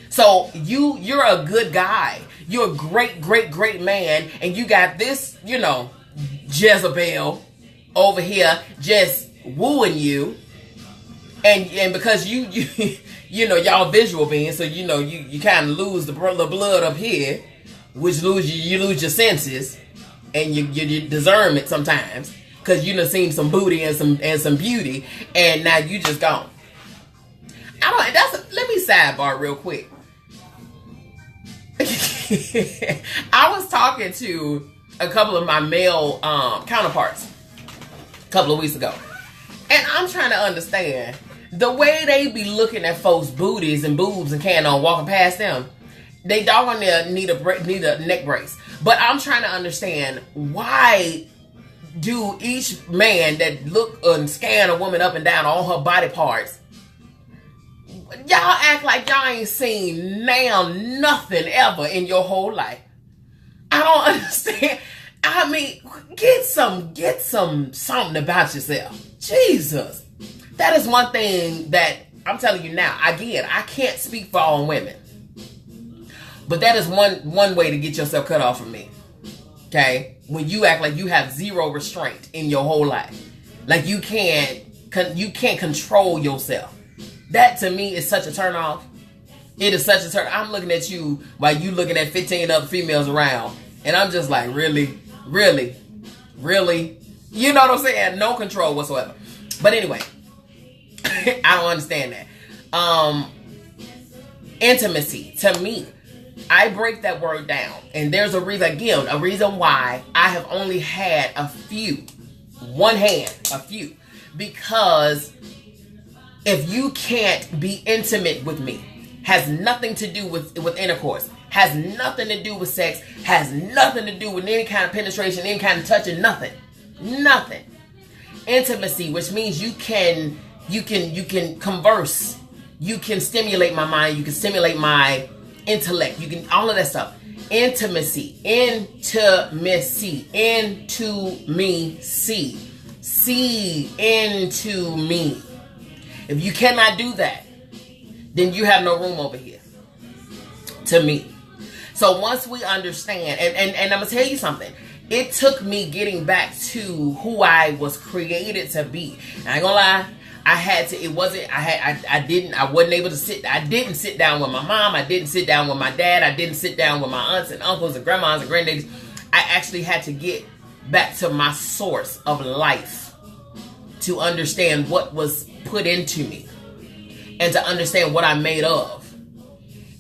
So you're a good guy. You're a great, great, great man, and you got this, you know, Jezebel over here just wooing you, and because you know, y'all visual beings, so you know you kind of lose the blood up here, which you lose your senses and your discernment sometimes, because you done seen some booty and some beauty, and now you just gone. Let me sidebar real quick. I was talking to a couple of my male counterparts a couple of weeks ago, and I'm trying to understand the way they be looking at folks' booties and boobs and carrying on walking past them. They doggone there need a neck brace. But I'm trying to understand, why do each man that look and scan a woman up and down all her body parts, y'all act like y'all ain't seen nothing ever in your whole life? I don't understand. I mean, get something about yourself. Jesus. That is one thing that I'm telling you now. Again, I can't speak for all women, but that is one way to get yourself cut off from me. Okay? When you act like you have zero restraint in your whole life. Like you can't control yourself. That to me is such a turn off. It is such a turn. I'm looking at you while you looking at 15 other females around, and I'm just like, really? You know what I'm saying? No control whatsoever. But anyway, I don't understand that. Intimacy, to me, I break that word down, and there's a reason why I have only had a few, because if you can't be intimate with me, has nothing to do with intercourse, has nothing to do with sex, has nothing to do with any kind of penetration, any kind of touching, nothing. Intimacy, which means you can converse, you can stimulate my mind, you can stimulate my intellect, you can, all of that stuff. Intimacy, see into me. If you cannot do that, then you have no room over here, to me. So once we understand, and I'm gonna tell you something, it took me getting back to who I was created to be. And I ain't gonna lie, I didn't sit down with my mom, I didn't sit down with my dad, I didn't sit down with my aunts and uncles and grandmas and granddaddies. I actually had to get back to my source of life to understand what was put into me and to understand what I'm made of.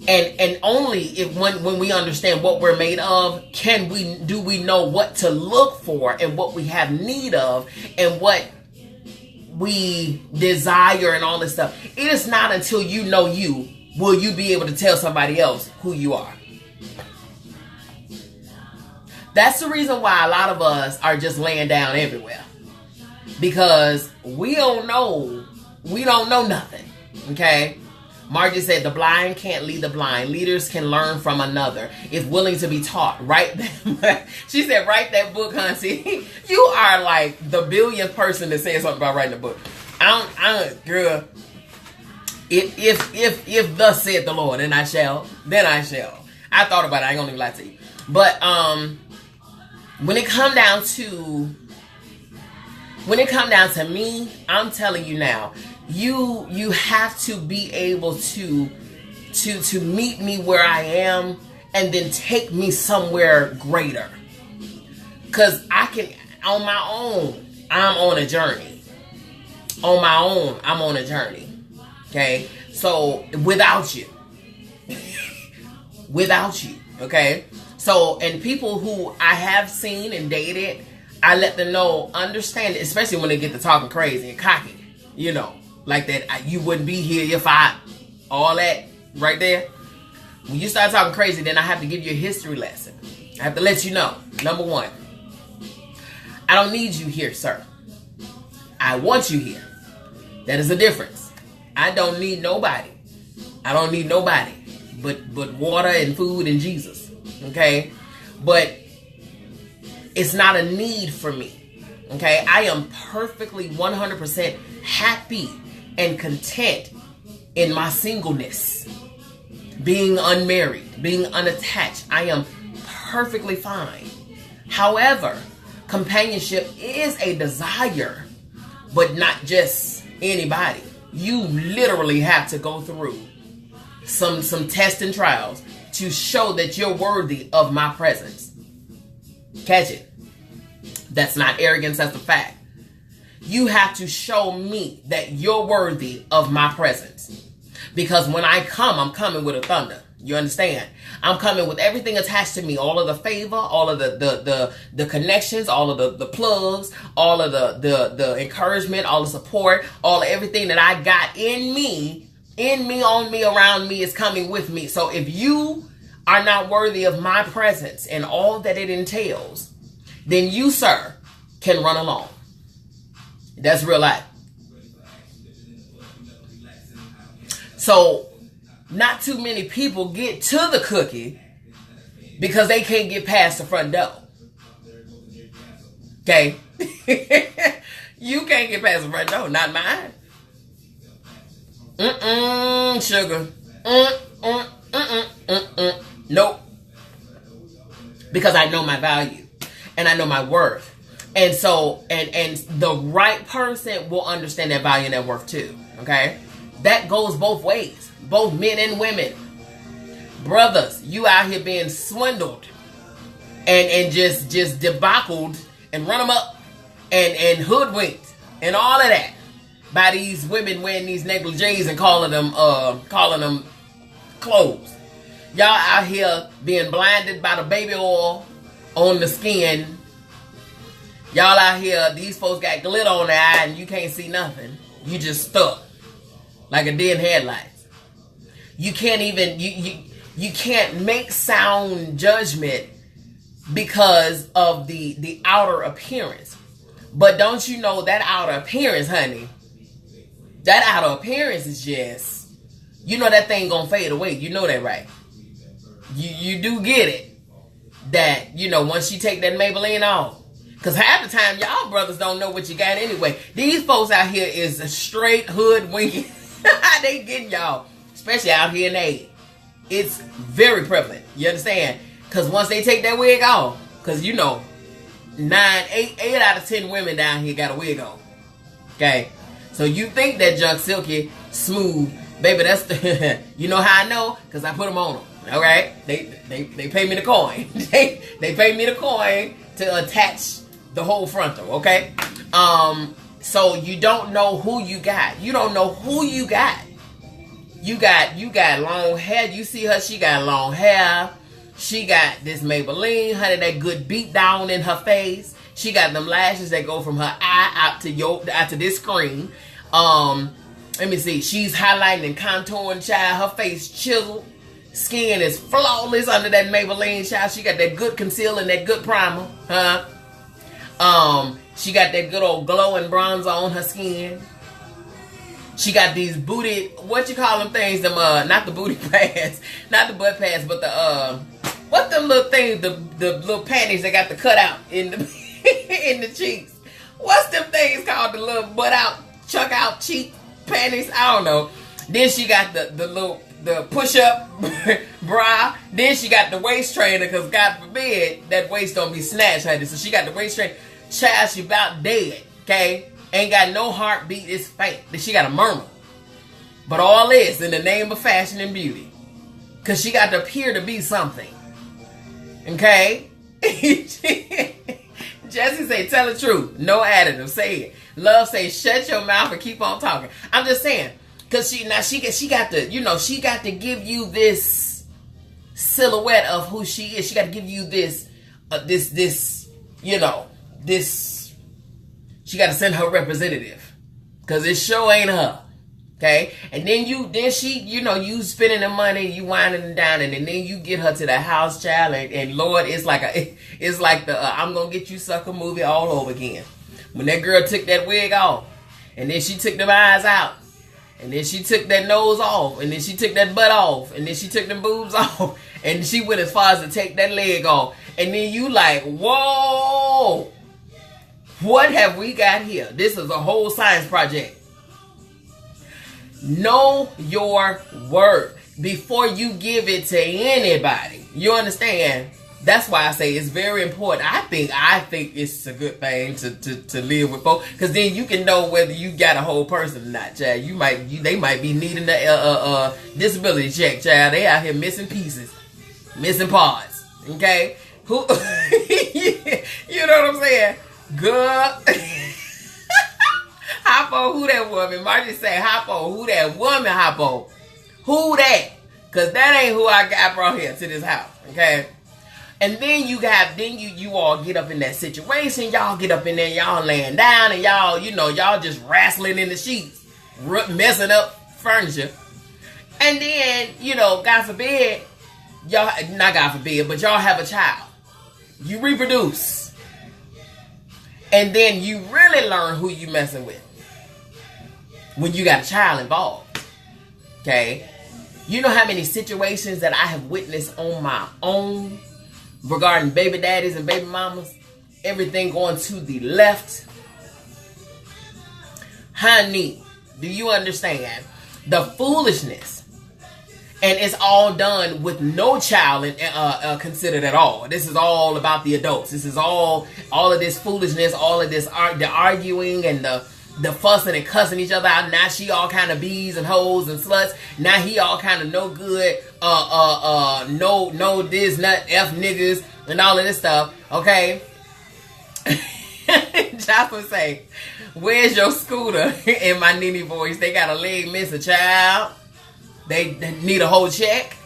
And only if when we understand what we're made of, do we know what to look for and what we have need of and what we desire and all this stuff. It is not until you know you will you be able to tell somebody else who you are. That's the reason why a lot of us are just laying down everywhere, because we don't know nothing. Okay? Margie said the blind can't lead the blind. Leaders can learn from another if willing to be taught. She said, write that book, Hunty. You are like the billionth person that says something about writing a book. Girl, if thus said the Lord, then I shall. I thought about it. I ain't gonna even lie to you. But when it come down to me, I'm telling you now, you have to be able to meet me where I am and then take me somewhere greater. Cause I can, on my own, I'm on a journey. On my own, I'm on a journey. Okay? So without you, without you. Okay? So, and people who I have seen and dated, I let them know, understand it, especially when they get to talking crazy and cocky, you know, like that. You wouldn't be here if all that right there. When you start talking crazy, then I have to give you a history lesson. I have to let you know, number one, I don't need you here, sir. I want you here. That is the difference. I don't need nobody. I don't need nobody but water and food and Jesus. Okay? But it's not a need for me. Okay? I am perfectly 100% happy and content in my singleness. Being unmarried, being unattached. I am perfectly fine. However, companionship is a desire, but not just anybody. You literally have to go through some tests and trials to show that you're worthy of my presence. Catch it. That's not arrogance, that's a fact. You have to show me that you're worthy of my presence. Because when I come, I'm coming with a thunder. You understand? I'm coming with everything attached to me. All of the favor, all of the connections, all of the plugs, all of the encouragement, all the support, all of everything that I got in me, on me, around me is coming with me. So if you are not worthy of my presence and all that it entails, then you, sir, can run along. That's real life. So, not too many people get to the cookie because they can't get past the front door. Okay? You can't get past the front door, not mine. Sugar. Nope. Because I know my value and I know my worth. And so, and the right person will understand that value and that worth too. Okay? That goes both ways. Both men and women. Brothers, you out here being swindled and just debauched and run them up and hoodwinked and all of that by these women wearing these negligees and calling them clothes. Y'all out here being blinded by the baby oil on the skin. Y'all out here, these folks got glitter on their eye and you can't see nothing. You just stuck like a dead headlight. You can't even, you can't make sound judgment because of the outer appearance. But don't you know that outer appearance, honey, that outer appearance is just, you know that thing gonna fade away. You know that, right? You do get it. That, you know, once you take that Maybelline off. Because half the time, y'all brothers don't know what you got anyway. These folks out here is a straight hoodwinking. They getting y'all. Especially out here in A. It's very prevalent. You understand? Because once they take that wig off, because you know, 8 out of 10 women down here got a wig on. Okay? So you think that junk silky, smooth, baby, that's the, you know how I know? Because I put them on them. Alright? They pay me the coin. they pay me the coin to attach the whole frontal. Okay? So you don't know who you got. You don't know who you got. You got long hair. You see her, she got long hair. She got this Maybelline, honey, that good beat down in her face. She got them lashes that go from her eye out to this screen. Let me see. She's highlighting and contouring, child. Her face chiseled. Skin is flawless under that Maybelline, child. She got that good concealer and that good primer. She got that good old glowing bronzer on her skin. She got these booty, what you call them things, them not the booty pads, not the butt pads, but the what them little things, the little panties that got the cut out in the in the cheeks. What's them things called, the little butt out, chuck out cheek panties? I don't know. Then she got the push up bra. Then she got the waist trainer, because God forbid that waist don't be snatched, honey. So she got the waist trainer. Child, she about dead, okay? Ain't got no heartbeat, it's faint. She got a murmur. But all this in the name of fashion and beauty. Because she got to appear to be something. Okay? Jesse say, tell the truth. No additive. Say it. Love say, shut your mouth and keep on talking. I'm just saying. Because she got to, you know, she got to give you this silhouette of who she is. She got to give you this, this. She got to send her representative, because it sure ain't her. Okay, and then she, you spending the money, you winding and dining, and then you get her to the house, child, and Lord, it's like the I'm gonna get you sucker movie all over again. When that girl took that wig off, and then she took them eyes out, and then she took that nose off, and then she took that butt off, and then she took them boobs off, and she went as far as to take that leg off, and then you like, whoa, what have we got here? This is a whole science project. Know your worth before you give it to anybody. You understand? That's why I say it's very important. I think it's a good thing to live with folks, because then you can know whether you got a whole person or not, child. They might be needing the disability check, child. They out here missing pieces, missing parts. Okay, who? You know what I'm saying? Girl. Hoppo, who that woman? Margie say, Hoppo, who that woman, Hoppo? Who that? Because that ain't who I got brought here to this house, okay? And then you all get up in that situation. Y'all get up in there, y'all laying down, and y'all just wrestling in the sheets, messing up furniture. And then, God forbid, not God forbid, but y'all have a child. You reproduce. And then you really learn who you messing with when you got a child involved. Okay? You know how many situations that I have witnessed on my own regarding baby daddies and baby mamas? Everything going to the left. Honey, do you understand the foolishness? And it's all done with no child considered at all. This is all about the adults. This is all of this foolishness, all of this the arguing and the fussing and cussing each other out. Now she all kind of bees and hoes and sluts. Now he all kind of no good, no this, nut, F niggas, and all of this stuff. Okay? Jocelyn say, where's your scooter? In my Nene voice, they got a leg missing, child. They need a whole check.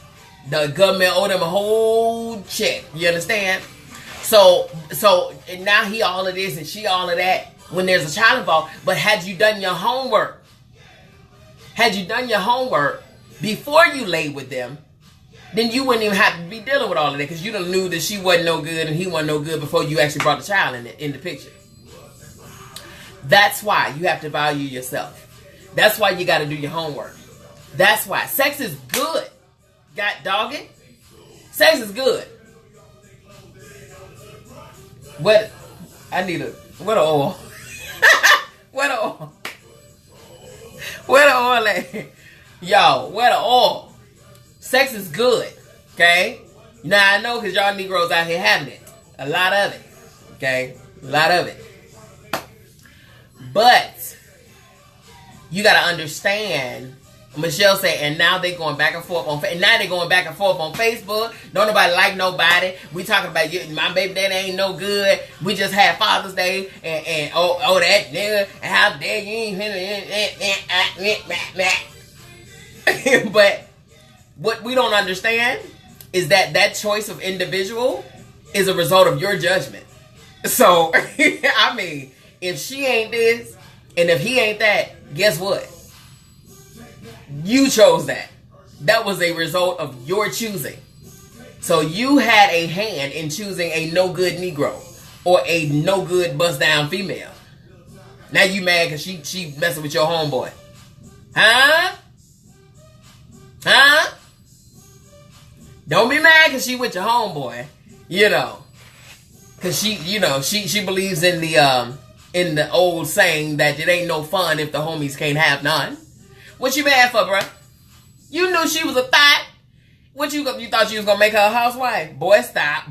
The government owe them a whole check. You understand? So now he all of this and she all of that when there's a child involved. But had you done your homework, before you laid with them, then you wouldn't even have to be dealing with all of that, because you done knew that she wasn't no good and he wasn't no good before you actually brought the child in the picture. That's why you have to value yourself. That's why you got to do your homework. That's why. Sex is good. God dog it. Sex is good. What a oil. What a oil. Where the oil at? Yo, where the oil? Sex is good. Okay? Now I know, because y'all Negroes out here having it. A lot of it. Okay? A lot of it. But you gotta understand. Michelle said, and now they going back and forth on Facebook. Don't nobody like nobody. We talking about you, my baby daddy ain't no good. We just had Father's Day and oh that nigga, and how dare you ain't. But what we don't understand is that choice of individual is a result of your judgment. So I mean, if she ain't this and if he ain't that, guess what? You chose that. That was a result of your choosing. So you had a hand in choosing a no good Negro or a no good bust down female. Now you mad because she messing with your homeboy. Huh? Don't be mad because she with your homeboy. Because she believes in the old saying that it ain't no fun if the homies can't have none. What you mad for, bruh? You knew she was a thot. What you thought you was gonna make her a housewife? Boy, stop.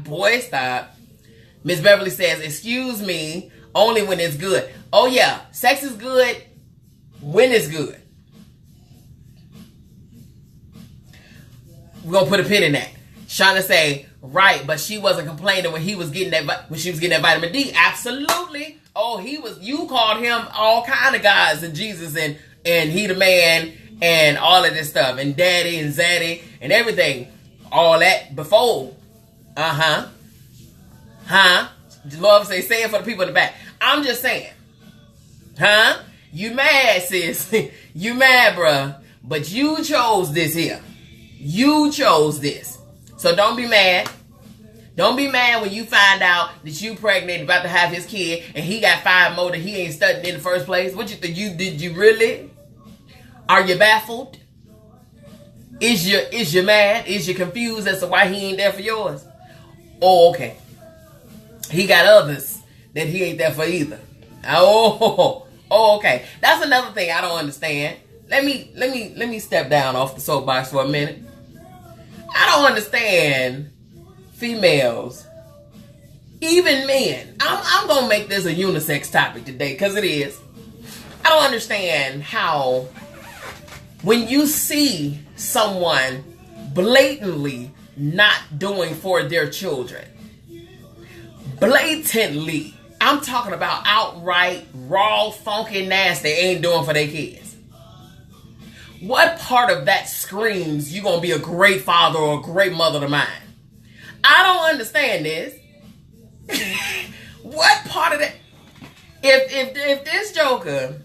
Miss Beverly says, excuse me, only when it's good. Oh yeah, sex is good when it's good. We're gonna put a pin in that. Shauna say, right, but she wasn't complaining when she was getting that vitamin D. Absolutely. Oh, you called him all kind of guys and Jesus and he the man and all of this stuff and daddy and zaddy and everything. all that before. Love say it for the people in the back. I'm just saying. You mad, sis. You mad, bruh. But you chose this here. You chose this. So don't be mad. Don't be mad when you find out that you pregnant, about to have his kid, and he got 5 more that he ain't studying in the first place. What you think? Did you really? Are you baffled? Is you mad? Is you confused as to why he ain't there for yours? Oh, okay. He got others that he ain't there for either. Oh, okay. That's another thing I don't understand. Let me step down off the soapbox for a minute. I don't understand females, even men. I'm gonna make this a unisex topic today because it is. I don't understand how when you see someone blatantly not doing for their children, blatantly, I'm talking about outright, raw, funky, nasty, ain't doing for their kids. What part of that screams you gonna be a great father or a great mother to mine? I don't understand this. What part of that? If this joker,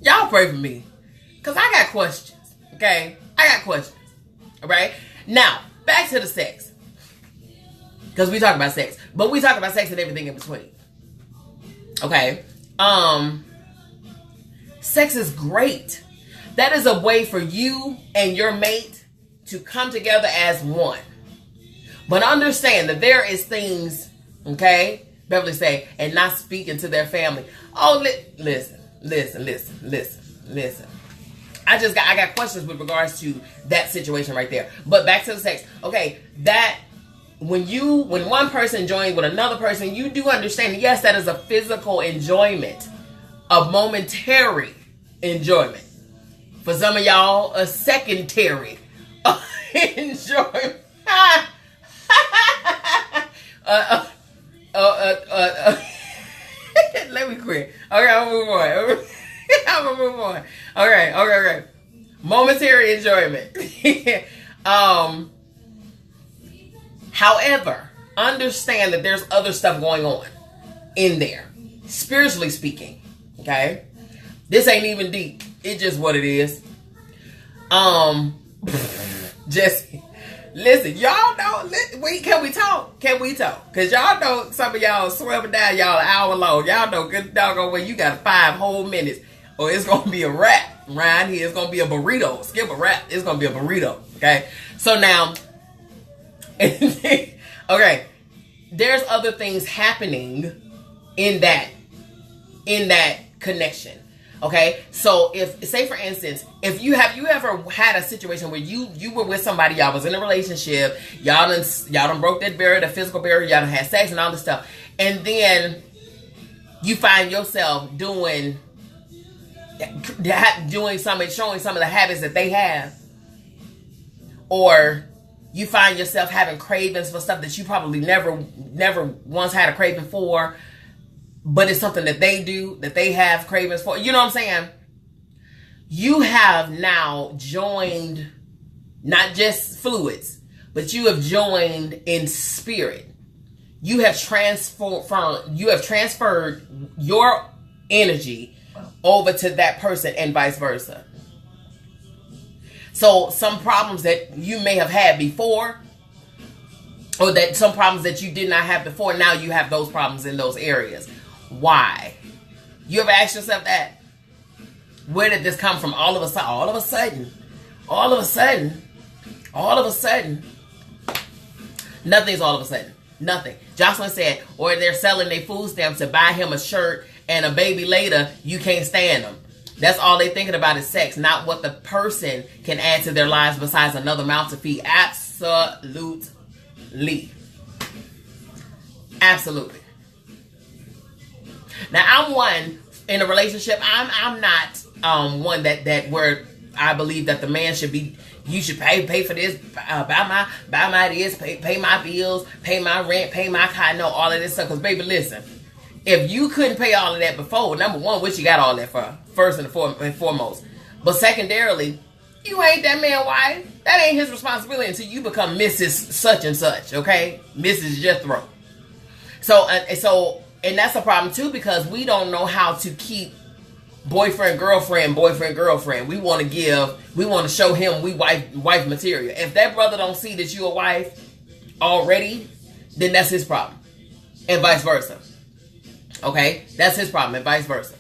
y'all pray for me, cause I got questions. Okay, I got questions. All right. Now back to the sex, cause we talk about sex, but we talk about sex and everything in between. Okay. Sex is great. That is a way for you and your mate to come together as one. But understand that there is things, okay, Beverly say, and not speaking to their family. Oh, listen. I got questions with regards to that situation right there. But back to the sex. Okay, that when one person joins with another person, you do understand, yes, that is a physical enjoyment, a momentary enjoyment. For some of y'all, a secondary enjoyment. Let me quit. Okay, I'm gonna move on. Okay. Momentary enjoyment. However, understand that there's other stuff going on in there, spiritually speaking. Okay, this ain't even deep. It's just what it is. Jesse, listen, y'all know. Can we talk? Cause y'all know some of y'all swimming down y'all an hour long. Y'all know good doggone way you got 5 whole minutes, or it's gonna be a wrap. Right here, it's gonna be a burrito. Skip a wrap. It's gonna be a burrito. Okay. So now, okay, there's other things happening in that connection. Okay, so if, say for instance, have you ever had a situation where you were with somebody, y'all was in a relationship, y'all done broke that barrier, the physical barrier, y'all done had sex and all this stuff, and then you find yourself doing something, showing some of the habits that they have, or you find yourself having cravings for stuff that you probably never once had a craving for, but it's something that they do, that they have cravings for. You know what I'm saying? You have now joined not just fluids, but you have joined in spirit. You have transferred your energy over to that person and vice versa. So some problems that you may have had before, or that some problems that you did not have before, now you have those problems in those areas. Why? You ever ask yourself that? Where did this come from? All of a sudden. Nothing's all of a sudden. Nothing. Jocelyn said, or they're selling their food stamps to buy him a shirt and a baby later, you can't stand them. That's all they thinking about is sex, not what the person can add to their lives besides another mouth to feed. Absolutely. Now, I'm one in a relationship. I'm not one that where I believe that the man should be. You should pay for this, buy my this, pay my bills, pay my rent, pay my car, no, all of this stuff. Because baby, listen, if you couldn't pay all of that before, number one, what you got all that for? First and foremost, But secondarily, you ain't that man's wife. That ain't his responsibility until you become Mrs. Such and such, okay? Mrs. Jethro. And that's a problem too, because we don't know how to keep boyfriend, girlfriend. We want to show him we wife material. If that brother don't see that you a wife already, then that's his problem. And vice versa. Okay? That's his problem and vice versa.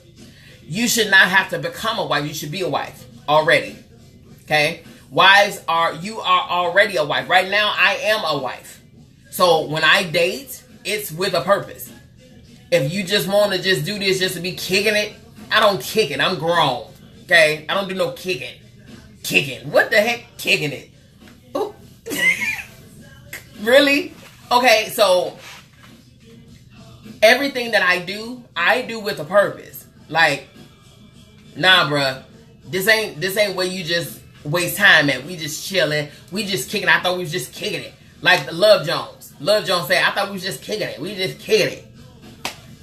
You should not have to become a wife. You should be a wife already. Okay? You are already a wife. Right now, I am a wife. So when I date, it's with a purpose. If you just want to just do this just to be kicking it, I don't kick it. I'm grown. Okay? I don't do no kicking. Kicking. What the heck? Kicking it. Ooh. Really? Okay, so everything that I do with a purpose. Like, nah, bruh. This ain't where you just waste time at. We just chilling. We just kicking. I thought we was just kicking it. Like Love Jones. Love Jones said, I thought we was just kicking it. We just kicking it.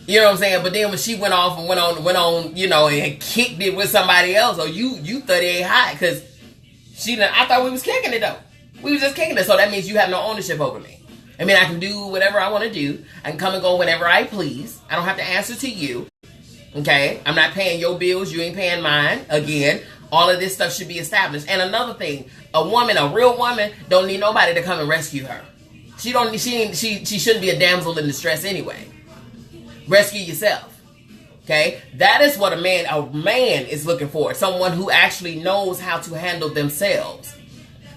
You know what I'm saying? But then when she went off and went on, you know, and kicked it with somebody else, or you 38 high, because I thought we was kicking it though. We was just kicking it. So that means you have no ownership over me. I mean, I can do whatever I want to do. I can come and go whenever I please. I don't have to answer to you. Okay? I'm not paying your bills. You ain't paying mine. Again, all of this stuff should be established. And another thing, a real woman, don't need nobody to come and rescue her. She shouldn't be a damsel in distress anyway. Rescue yourself. Okay? That is what a man is looking for. Someone who actually knows how to handle themselves.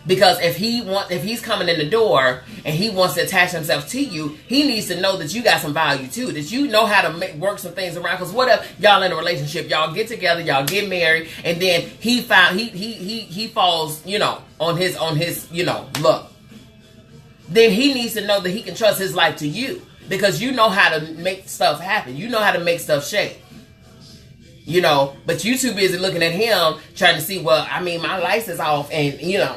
Because if he's coming in the door and he wants to attach himself to you, he needs to know that you got some value too, that you know how to work some things around. Because what if y'all in a relationship, y'all get together, y'all get married, and then he falls, you know, on his you know, look. Then he needs to know that he can trust his life to you, because you know how to make stuff happen. You know how to make stuff shake. You know, but you too busy looking at him trying to see, well, I mean, my lights is off, and you know,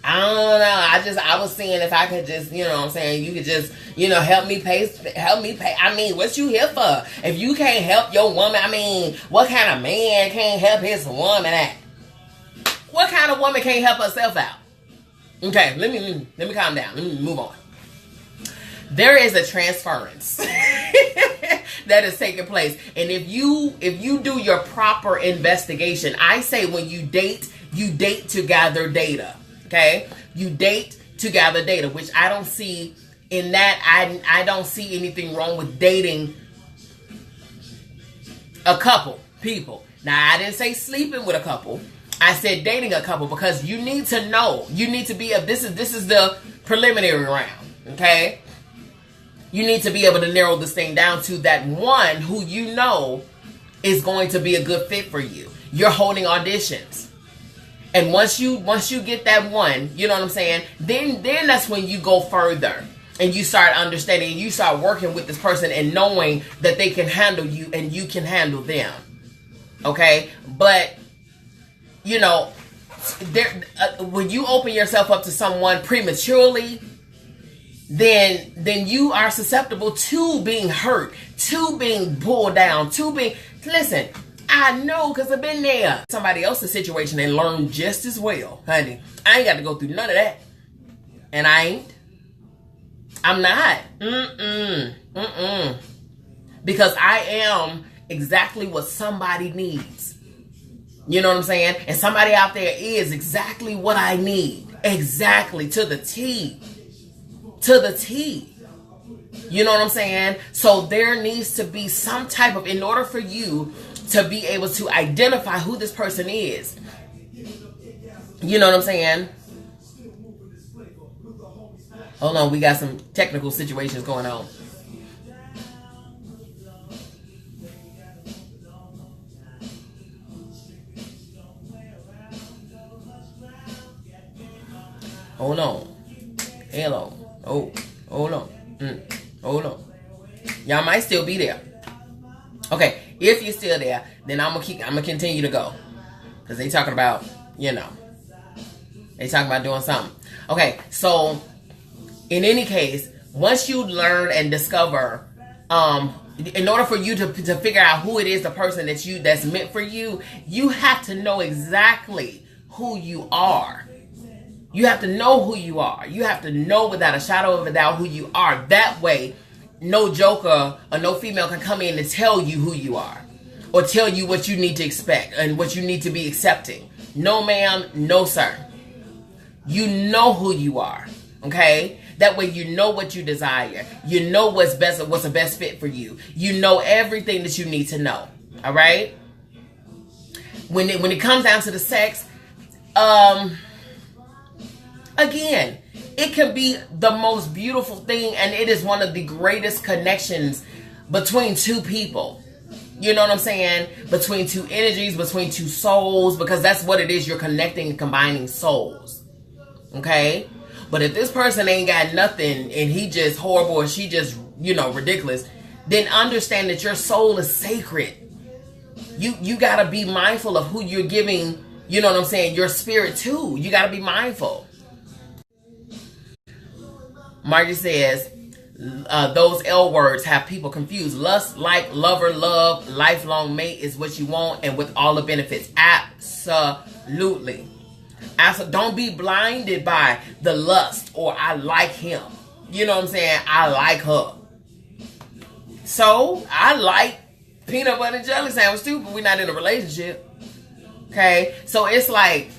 I don't know. I was seeing if I could just, you know what I'm saying, you could just, you know, help me pay. I mean, what you here for? If you can't help your woman, I mean, what kind of man can't help his woman out? What kind of woman can't help herself out? Okay, let me calm down. Let me move on. There is a transference that is taking place. And if you do your proper investigation, I say when you date to gather data. Okay? You date to gather data, which I don't see in that. I don't see anything wrong with dating a couple people. Now, I didn't say sleeping with a couple. I said dating a couple, because you need to know. You need to be this is the preliminary round. Okay? You need to be able to narrow this thing down to that one who you know is going to be a good fit for you. You're holding auditions. And once you get that one, you know what I'm saying, then that's when you go further and you start understanding, and you start working with this person and knowing that they can handle you and you can handle them. Okay? But, you know, when you open yourself up to someone prematurely, then you are susceptible to being hurt, to being pulled down, listen, I know, because I've been there. Somebody else's situation and learned just as well, honey. I ain't got to go through none of that. And I'm not. Because I am exactly what somebody needs. You know what I'm saying? And somebody out there is exactly what I need. Exactly, to the T. To the T. You know what I'm saying? So there needs to be some type of, in order for you to be able to identify who this person is. You know what I'm saying? Hold on, we got some technical situations going on. Hold on. Hello. Oh, hold on. Hold on. Y'all might still be there. Okay, if you're still there, then I'm gonna continue to go, because they talking about, you know, they talking about doing something. Okay, so in any case, once you learn and discover in order for you to figure out who it is, the person that's meant for you, you have to know exactly who you are. You have to know who you are. You have to know without a shadow of a doubt who you are. That way, no joker or no female can come in and tell you who you are, or tell you what you need to expect and what you need to be accepting. No ma'am, no sir. You know who you are, okay? That way you know what you desire. You know what's best, what's the best fit for you. You know everything that you need to know, all right? When it comes down to the sex, again, it can be the most beautiful thing, and it is one of the greatest connections between two people. You know what I'm saying? Between two energies, between two souls, because that's what it is. You're connecting and combining souls. Okay? But if this person ain't got nothing and he just horrible or she just, ridiculous, then understand that your soul is sacred. You got to be mindful of who you're giving, your spirit to. You got to be mindful. Margie says, those L words have people confused. Lust, like, lover, love, lifelong mate is what you want, and with all the benefits. Absolutely. Don't be blinded by the lust or I like him. You know what I'm saying? I like her. So, I like peanut butter and jelly sandwich too, but we're not in a relationship. Okay? So, it's like,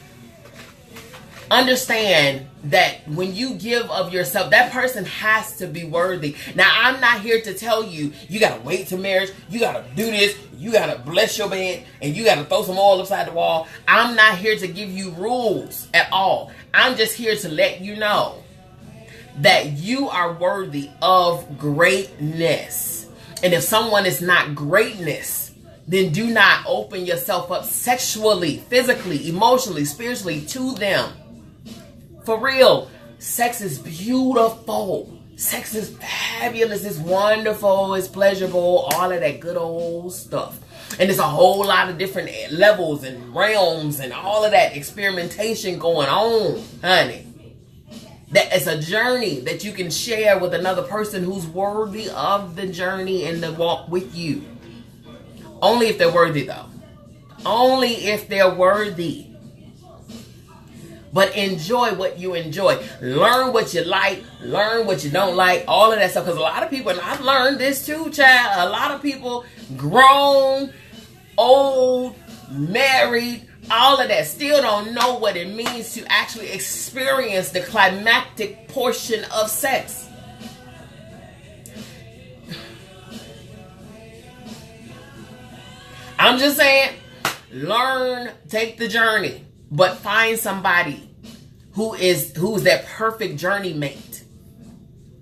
understand that when you give of yourself, that person has to be worthy. Now, I'm not here to tell you, you got to wait till marriage, you got to do this, you got to bless your bed, and you got to throw some oil upside the wall. I'm not here to give you rules at all. I'm just here to let you know that you are worthy of greatness. And if someone is not greatness, then do not open yourself up sexually, physically, emotionally, spiritually to them. For real, sex is beautiful. Sex is fabulous. It's wonderful. It's pleasurable. All of that good old stuff. And there's a whole lot of different levels and realms and all of that experimentation going on, honey. That it's a journey that you can share with another person who's worthy of the journey and the walk with you. Only if they're worthy, though. Only if they're worthy. But enjoy what you enjoy. Learn what you like. Learn what you don't like. All of that stuff. Because a lot of people, and I've learned this too, child. A lot of people, grown, old, married, all of that, still don't know what it means to actually experience the climactic portion of sex. I'm just saying, learn, take the journey. But find somebody who's that perfect journey mate.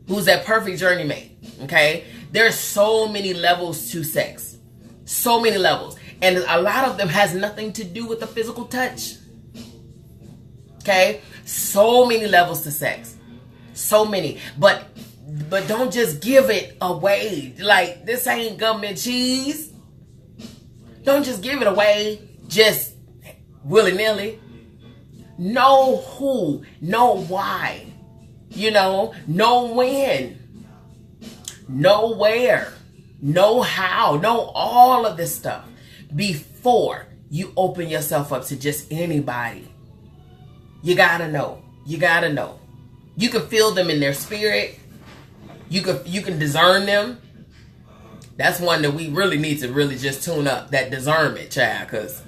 Who's that perfect journey mate. Okay? There's so many levels to sex. So many levels. And a lot of them has nothing to do with the physical touch. Okay? So many levels to sex. So many. But don't just give it away. Like, this ain't government cheese. Don't just give it away. Just willy-nilly. Know who, know why, know when, know where, know how, know all of this stuff before you open yourself up to just anybody. You gotta know. You gotta know. You can feel them in their spirit. You can discern them. That's one that we really need to really just tune up, that discernment, child, because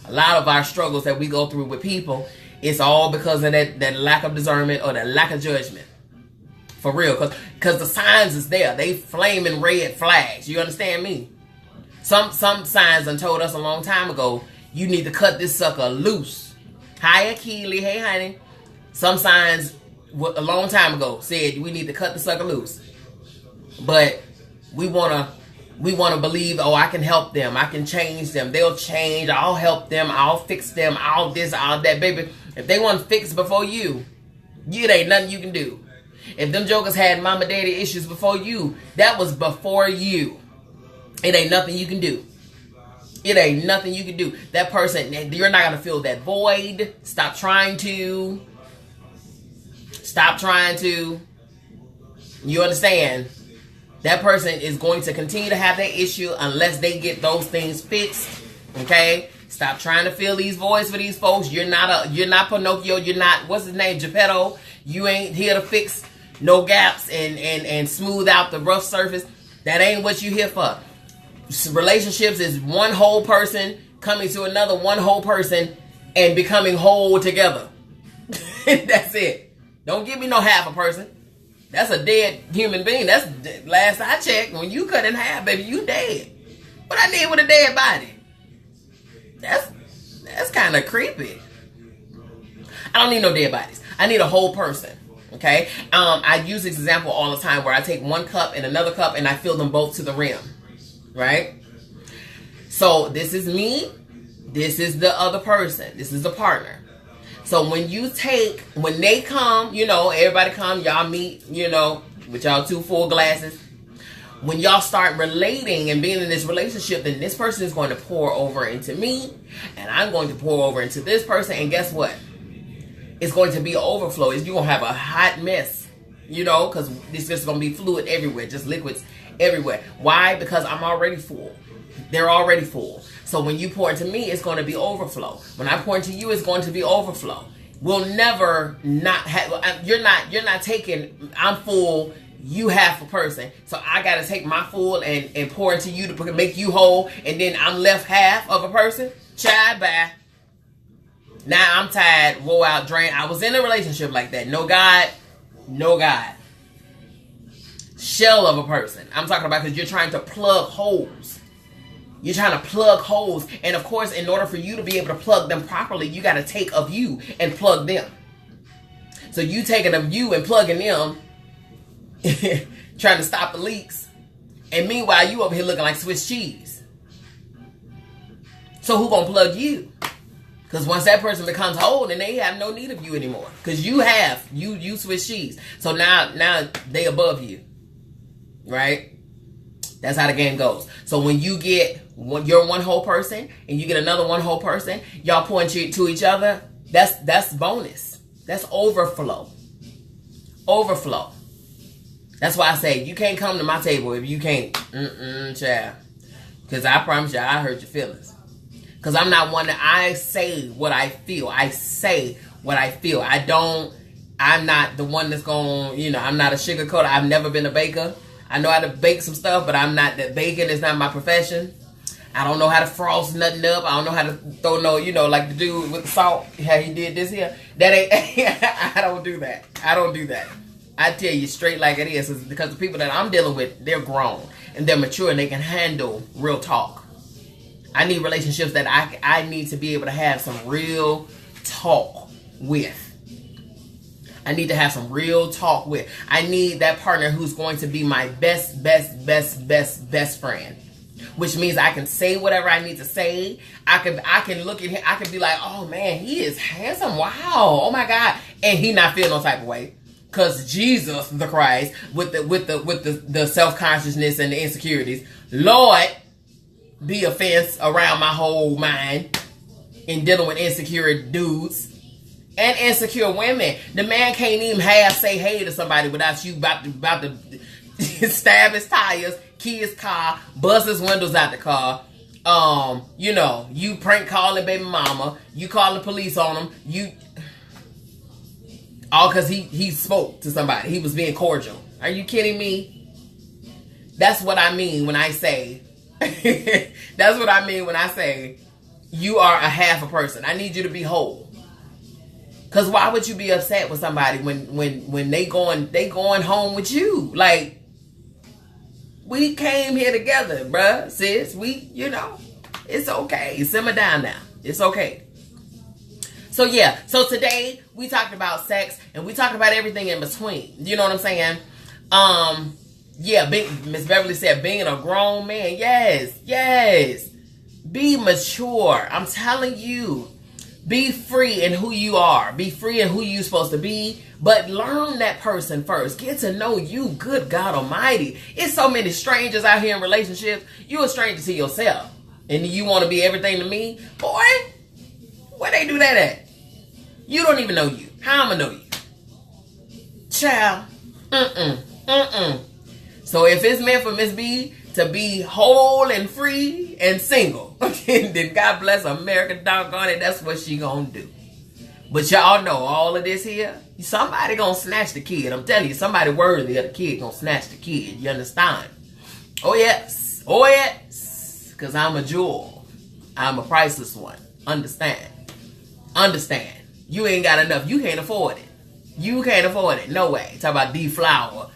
a lot of our struggles that we go through with people, it's all because of that lack of discernment or that lack of judgment. For real. Because the signs is there. They flaming red flags. You understand me? Some signs done told us a long time ago, you need to cut this sucker loose. Hi, Keely. Hey, honey. Some signs a long time ago said we need to cut the sucker loose. But we want to believe, oh, I can help them. I can change them. They'll change. I'll help them. I'll fix them. I'll this, I'll that. Baby, if they want fixed before you, it ain't nothing you can do. If them jokers had mama daddy issues before you, that was before you. It ain't nothing you can do. It ain't nothing you can do. That person, you're not going to fill that void. Stop trying to. Stop trying to. You understand? That person is going to continue to have that issue unless they get those things fixed. Okay? Stop trying to fill these voids for these folks. You're not Pinocchio. You're not, what's his name, Geppetto. You ain't here to fix no gaps and smooth out the rough surface. That ain't what you here for. Relationships is one whole person coming to another one whole person and becoming whole together. That's it. Don't give me no half a person. That's a dead human being. That's last I checked. When you cut in half, baby, you dead. What I did with a dead body? That's kind of creepy. I don't need no dead bodies. I need a whole person. Okay? I use this example all the time where I take one cup and another cup and I fill them both to the rim. Right? So this is me. This is the other person. This is the partner. So when they come, everybody come, y'all meet, with y'all 2 full glasses. When y'all start relating and being in this relationship, then this person is going to pour over into me, and I'm going to pour over into this person, and guess what? It's going to be an overflow. You're going to have a hot mess, because it's just going to be fluid everywhere, just liquids everywhere. Why? Because I'm already full. They're already full. So when you pour into me, it's going to be overflow. When I pour into you, it's going to be overflow. We'll never not have, you're not taking, I'm full, you half a person. So I got to take my full and pour into you to make you whole. And then I'm left half of a person. Child, bye. Now I'm tired, wore out, drained. I was in a relationship like that. No God. Shell of a person. I'm talking about because you're trying to plug holes. You're trying to plug holes. And of course, in order for you to be able to plug them properly, you got to take of you and plug them. So you taking of you and plugging them, trying to stop the leaks. And meanwhile, you over here looking like Swiss cheese. So who gonna plug you? Because once that person becomes whole, then they have no need of you anymore. Because you Swiss cheese. So now they above you. Right? That's how the game goes. So when you get you're one whole person and you get another one whole person, y'all point to each other, that's bonus. That's overflow. Overflow. That's why I say you can't come to my table if you can't. Child. Because I promise you, I hurt your feelings. Because I'm not one that I say what I feel. I say what I feel. I'm not the one that's going, I'm not a sugarcoater. I've never been a baker. I know how to bake some stuff, but I'm not that baking is not my profession. I don't know how to frost nothing up. I don't know how to throw like the dude with the salt, how he did this here. That ain't, I don't do that. I don't do that. I tell you straight like it is, because the people that I'm dealing with, they're grown and they're mature and they can handle real talk. I need relationships that I need to be able to have some real talk with. I need to have some real talk with. I need that partner who's going to be my best friend. Which means I can say whatever I need to say. I can look at him. I can be like, oh man, he is handsome. Wow. Oh my God. And he not feel no type of way. Cause Jesus the Christ with the self-consciousness and the insecurities. Lord, be a fence around my whole mind in dealing with insecure dudes. And insecure women. The man can't even half say hey to somebody without you about to stab his tires, key his car, bust his windows out the car. You prank calling baby mama. You call the police on him. All because he spoke to somebody. He was being cordial. Are you kidding me? That's what I mean when I say. That's what I mean when I say you are a half a person. I need you to be whole. Cause why would you be upset with somebody when they going home with you? Like, we came here together, bruh, sis. It's okay. Simmer down now. It's okay. So yeah. So today we talked about sex and we talked about everything in between. You know what I'm saying? Yeah. Miss Beverly said being a grown man. Yes. Be mature. I'm telling you. Be free in who you are. Be free in who you're supposed to be. But learn that person first. Get to know you. Good God Almighty. It's so many strangers out here in relationships. You're a stranger to yourself. And you want to be everything to me? Boy, where they do that at? You don't even know you. How I'ma know you? Child. So if it's meant for Miss B to be whole and free and single, then God bless America, doggone it, that's what she gonna do. But y'all know all of this here, somebody gonna snatch the kid. I'm telling you, somebody worthy of the kid gonna snatch the kid. You understand? Oh yes. Oh yes. Because I'm a jewel. I'm a priceless one. Understand. Understand. You ain't got enough. You can't afford it. You can't afford it. No way. Talk about deflower.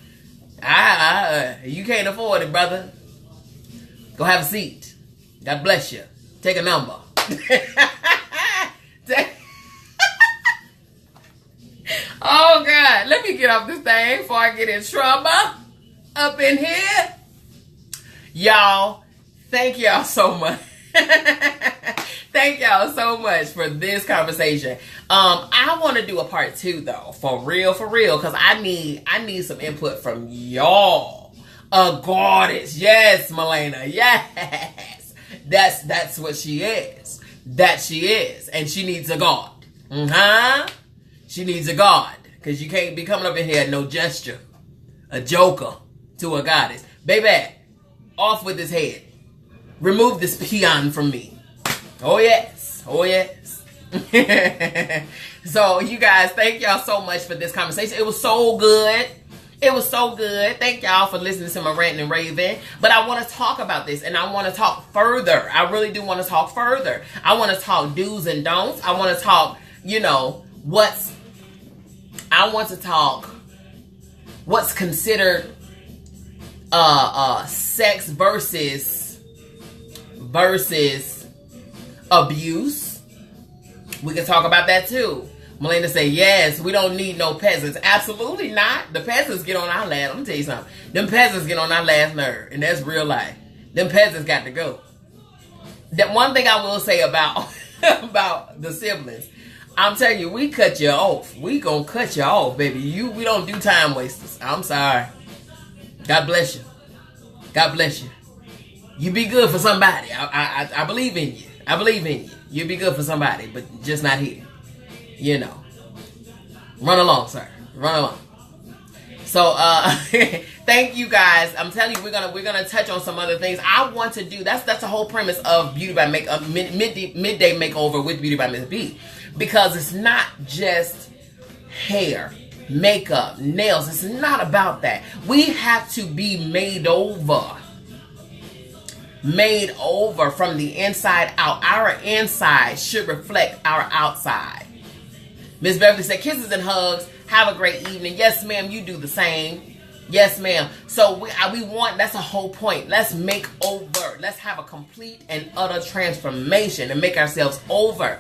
You can't afford it, brother. Go have a seat. God bless you. Take a number. Oh, God. Let me get off this thing before I get in trouble up in here. Y'all, thank y'all so much. Thank y'all so much for this conversation. I want to do a part 2 though, for real, because I need some input from y'all. A goddess, yes, Melena, yes, that's what she is. That she is, and she needs a god. She needs a god, because you can't be coming up in here no gesture, a joker to a goddess, baby. Off with his head. Remove this peon from me. Oh yes. Oh yes. So you guys, thank y'all so much for this conversation. It was so good. It was so good. Thank y'all for listening to my rant and raving. But I want to talk about this, and I want to talk further. I really do want to talk further. I want to talk do's and don'ts. I want to talk, what's considered sex versus abuse. We can talk about that too. Melena say, yes, we don't need no peasants. Absolutely not. The peasants get on our last. Let me tell you something. Them peasants get on our last nerve, and that's real life. Them peasants got to go. That one thing I will say about about the siblings, I'm telling you, we cut you off. We gonna cut you off, baby. We don't do time wasters. I'm sorry. God bless you. God bless you. You be good for somebody. I believe in you. I believe in you. You be good for somebody, but just not here. Run along, sir. Run along. So, thank you guys. I'm telling you, we're gonna touch on some other things. I want to do. That's the whole premise of Beauty by Midday Makeover with Beauty by Miss B, because it's not just hair, makeup, nails. It's not about that. We have to be made over. Made over from the inside out. Our inside should reflect our outside. Miss Beverly said, kisses and hugs. Have a great evening. Yes, ma'am. You do the same. Yes, ma'am. So we want, that's the whole point. Let's make over. Let's have a complete and utter transformation and make ourselves over.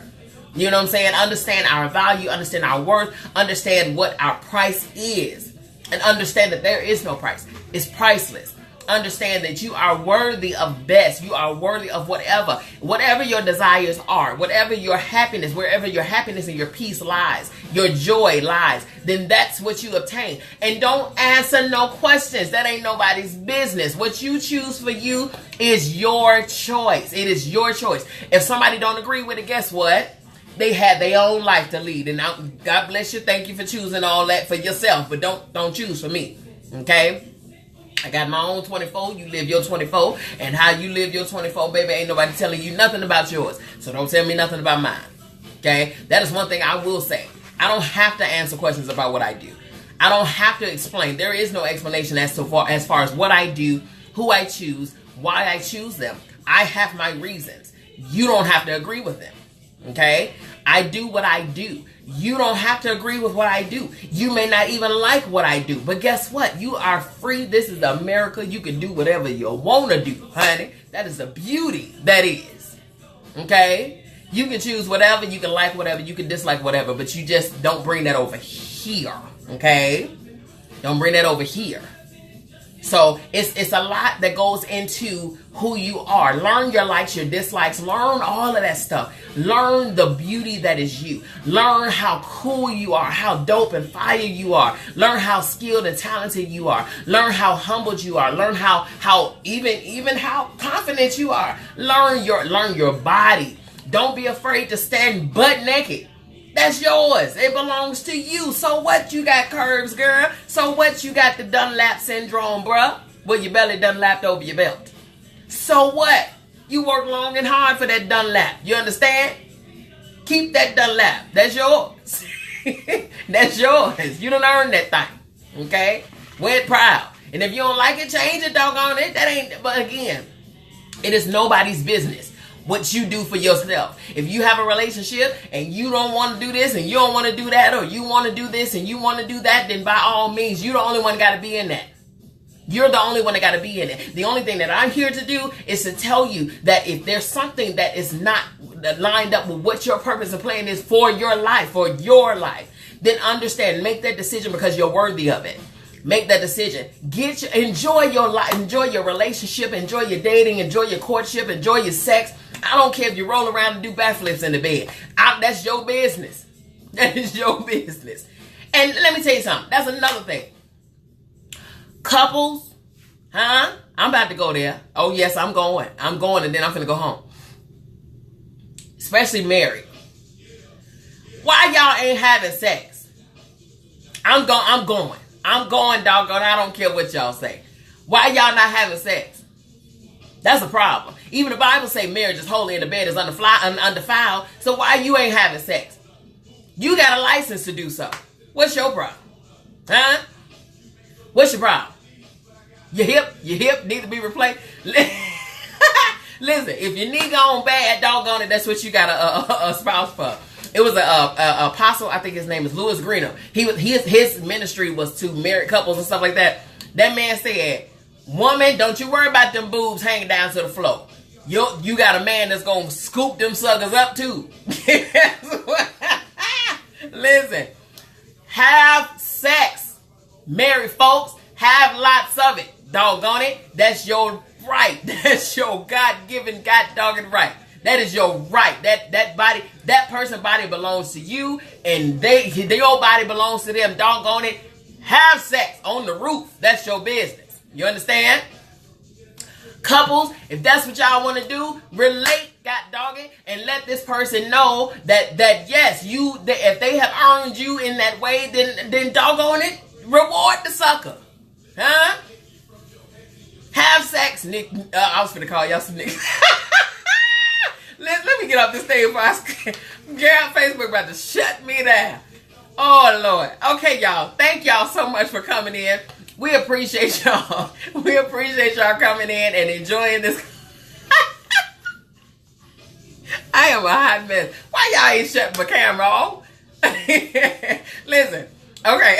You know what I'm saying? Understand our value, understand our worth, understand what our price is, and understand that there is no price. It's priceless. Understand that you are worthy of best. You are worthy of whatever your desires are, whatever your happiness, wherever your happiness and your peace lies, your joy lies, then that's what you obtain. And don't answer no questions. That ain't nobody's business. What you choose for you is your choice. It is your choice. If somebody don't agree with it, guess what? They have their own life to lead. And God bless you. Thank you for choosing all that for yourself. But don't choose for me. Okay? I got my own 24. You live your 24. And how you live your 24, baby, ain't nobody telling you nothing about yours. So don't tell me nothing about mine. Okay? That is one thing I will say. I don't have to answer questions about what I do. I don't have to explain. There is no explanation as far as what I do, who I choose, why I choose them. I have my reasons. You don't have to agree with them. Okay? I do what I do. You don't have to agree with what I do. You may not even like what I do. But guess what? You are free. This is America. You can do whatever you want to do, honey. That is the beauty that is. Okay? You can choose whatever. You can like whatever. You can dislike whatever. But you just don't bring that over here. Okay? Don't bring that over here. So it's a lot that goes into who you are. Learn your likes, your dislikes. Learn all of that stuff. Learn the beauty that is you. Learn how cool you are, how dope and fire you are. Learn how skilled and talented you are. Learn how humbled you are. Learn how even how confident you are. Learn your body. Don't be afraid to stand butt naked. That's yours. It belongs to you. So what? You got curves, girl. So what? You got the Dunlap syndrome, bruh. Well, your belly done lapped over your belt. So what? You work long and hard for that Dunlap. You understand? Keep that Dunlap. That's yours. That's yours. You done earned that thing. Okay? Wear it proud. And if you don't like it, change it, doggone it. That ain't, but again, it is nobody's business what you do for yourself. If you have a relationship and you don't want to do this and you don't want to do that, or you want to do this and you want to do that, then by all means, you're the only one got to be in that. You're the only one that got to be in it. The only thing that I'm here to do is to tell you that if there's something that is not lined up with what your purpose and plan is for your life, then understand, make that decision because you're worthy of it. Make that decision. Enjoy your life, enjoy your relationship, enjoy your dating, enjoy your courtship, enjoy your sex. I don't care if you roll around and do backflips in the bed. That's your business. That is your business. And let me tell you something. That's another thing. Couples, I'm about to go there. Oh, yes, I'm going. I'm going, and then I'm finna go home. Especially married. Why y'all ain't having sex? I'm going. I'm going, doggone. I don't care what y'all say. Why y'all not having sex? That's a problem. Even the Bible say marriage is holy and the bed is undefiled. So why you ain't having sex? You got a license to do so. What's your problem? What's your problem? Your hip need to be replaced. Listen, if your knee gone bad, doggone it, that's what you got a spouse for. It was a apostle, I think his name is Louis Greenham. His ministry was to married couples and stuff like that. That man said, woman, don't you worry about them boobs hanging down to the floor. You got a man that's gonna scoop them suckers up too. Listen, have sex, married folks, have lots of it. Doggone it, that's your right. That's your God-given, God-dogged right. That is your right. That body, that person's body belongs to you, and your body belongs to them. Doggone it, have sex on the roof. That's your business. You understand? Couples, if that's what y'all want to do, relate, God dog it, and let this person know that yes, if they have earned you in that way, then doggone it, reward the sucker. Have sex, Nick. I was finna call y'all some niggas. Let me get off this thing before Facebook about to shut me down. Oh, Lord. Okay, y'all. Thank y'all so much for coming in. We appreciate y'all. We appreciate y'all coming in and enjoying this. I am a hot mess. Why y'all ain't shutting my camera off? Listen. Okay.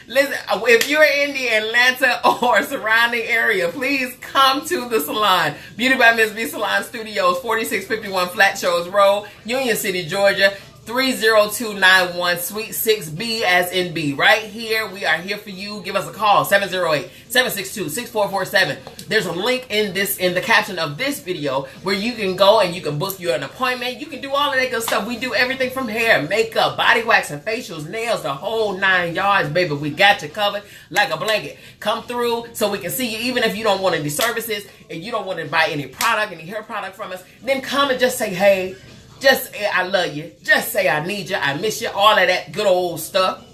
Listen, if you're in the Atlanta or surrounding area, please come to the salon. Beauty by Ms. B Salon Studios, 4651 Flat Shoals Road, Union City, Georgia, 30291, Suite 6B as in B. Right here, we are here for you. Give us a call, 708-762-6447. There's a link in the caption of this video where you can go and you can book you an appointment. You can do all of that good stuff. We do everything from hair, makeup, body wax, and facials, nails, the whole 9 yards, baby. We got you covered like a blanket. Come through so we can see you. Even if you don't want any services and you don't want to buy any product, any hair product from us, then come and just say, hey, just say I love you. Just say I need you. I miss you. All of that good old stuff.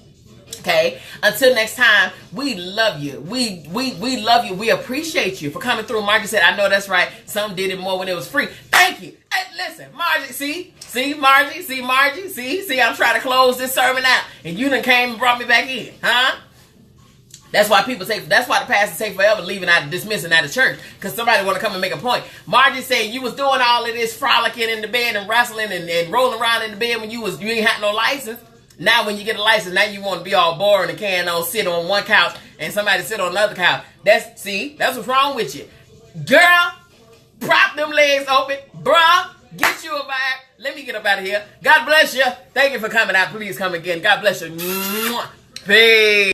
Okay. Until next time, we love you. We love you. We appreciate you for coming through. Margie said, I know that's right. Some did it more when it was free. Thank you. Hey, listen, Margie, see, Margie, see, I'm trying to close this sermon out. And you done came and brought me back in. That's why that's why the pastors take forever dismissing out of church. Because somebody want to come and make a point. Margie said you was doing all of this frolicking in the bed and wrestling and rolling around in the bed when you ain't had no license. Now when you get a license, now you want to be all boring and can't sit on one couch and somebody sit on another couch. That's what's wrong with you. Girl, prop them legs open. Bruh, get you a vibe. Let me get up out of here. God bless you. Thank you for coming out. Please come again. God bless you. Peace.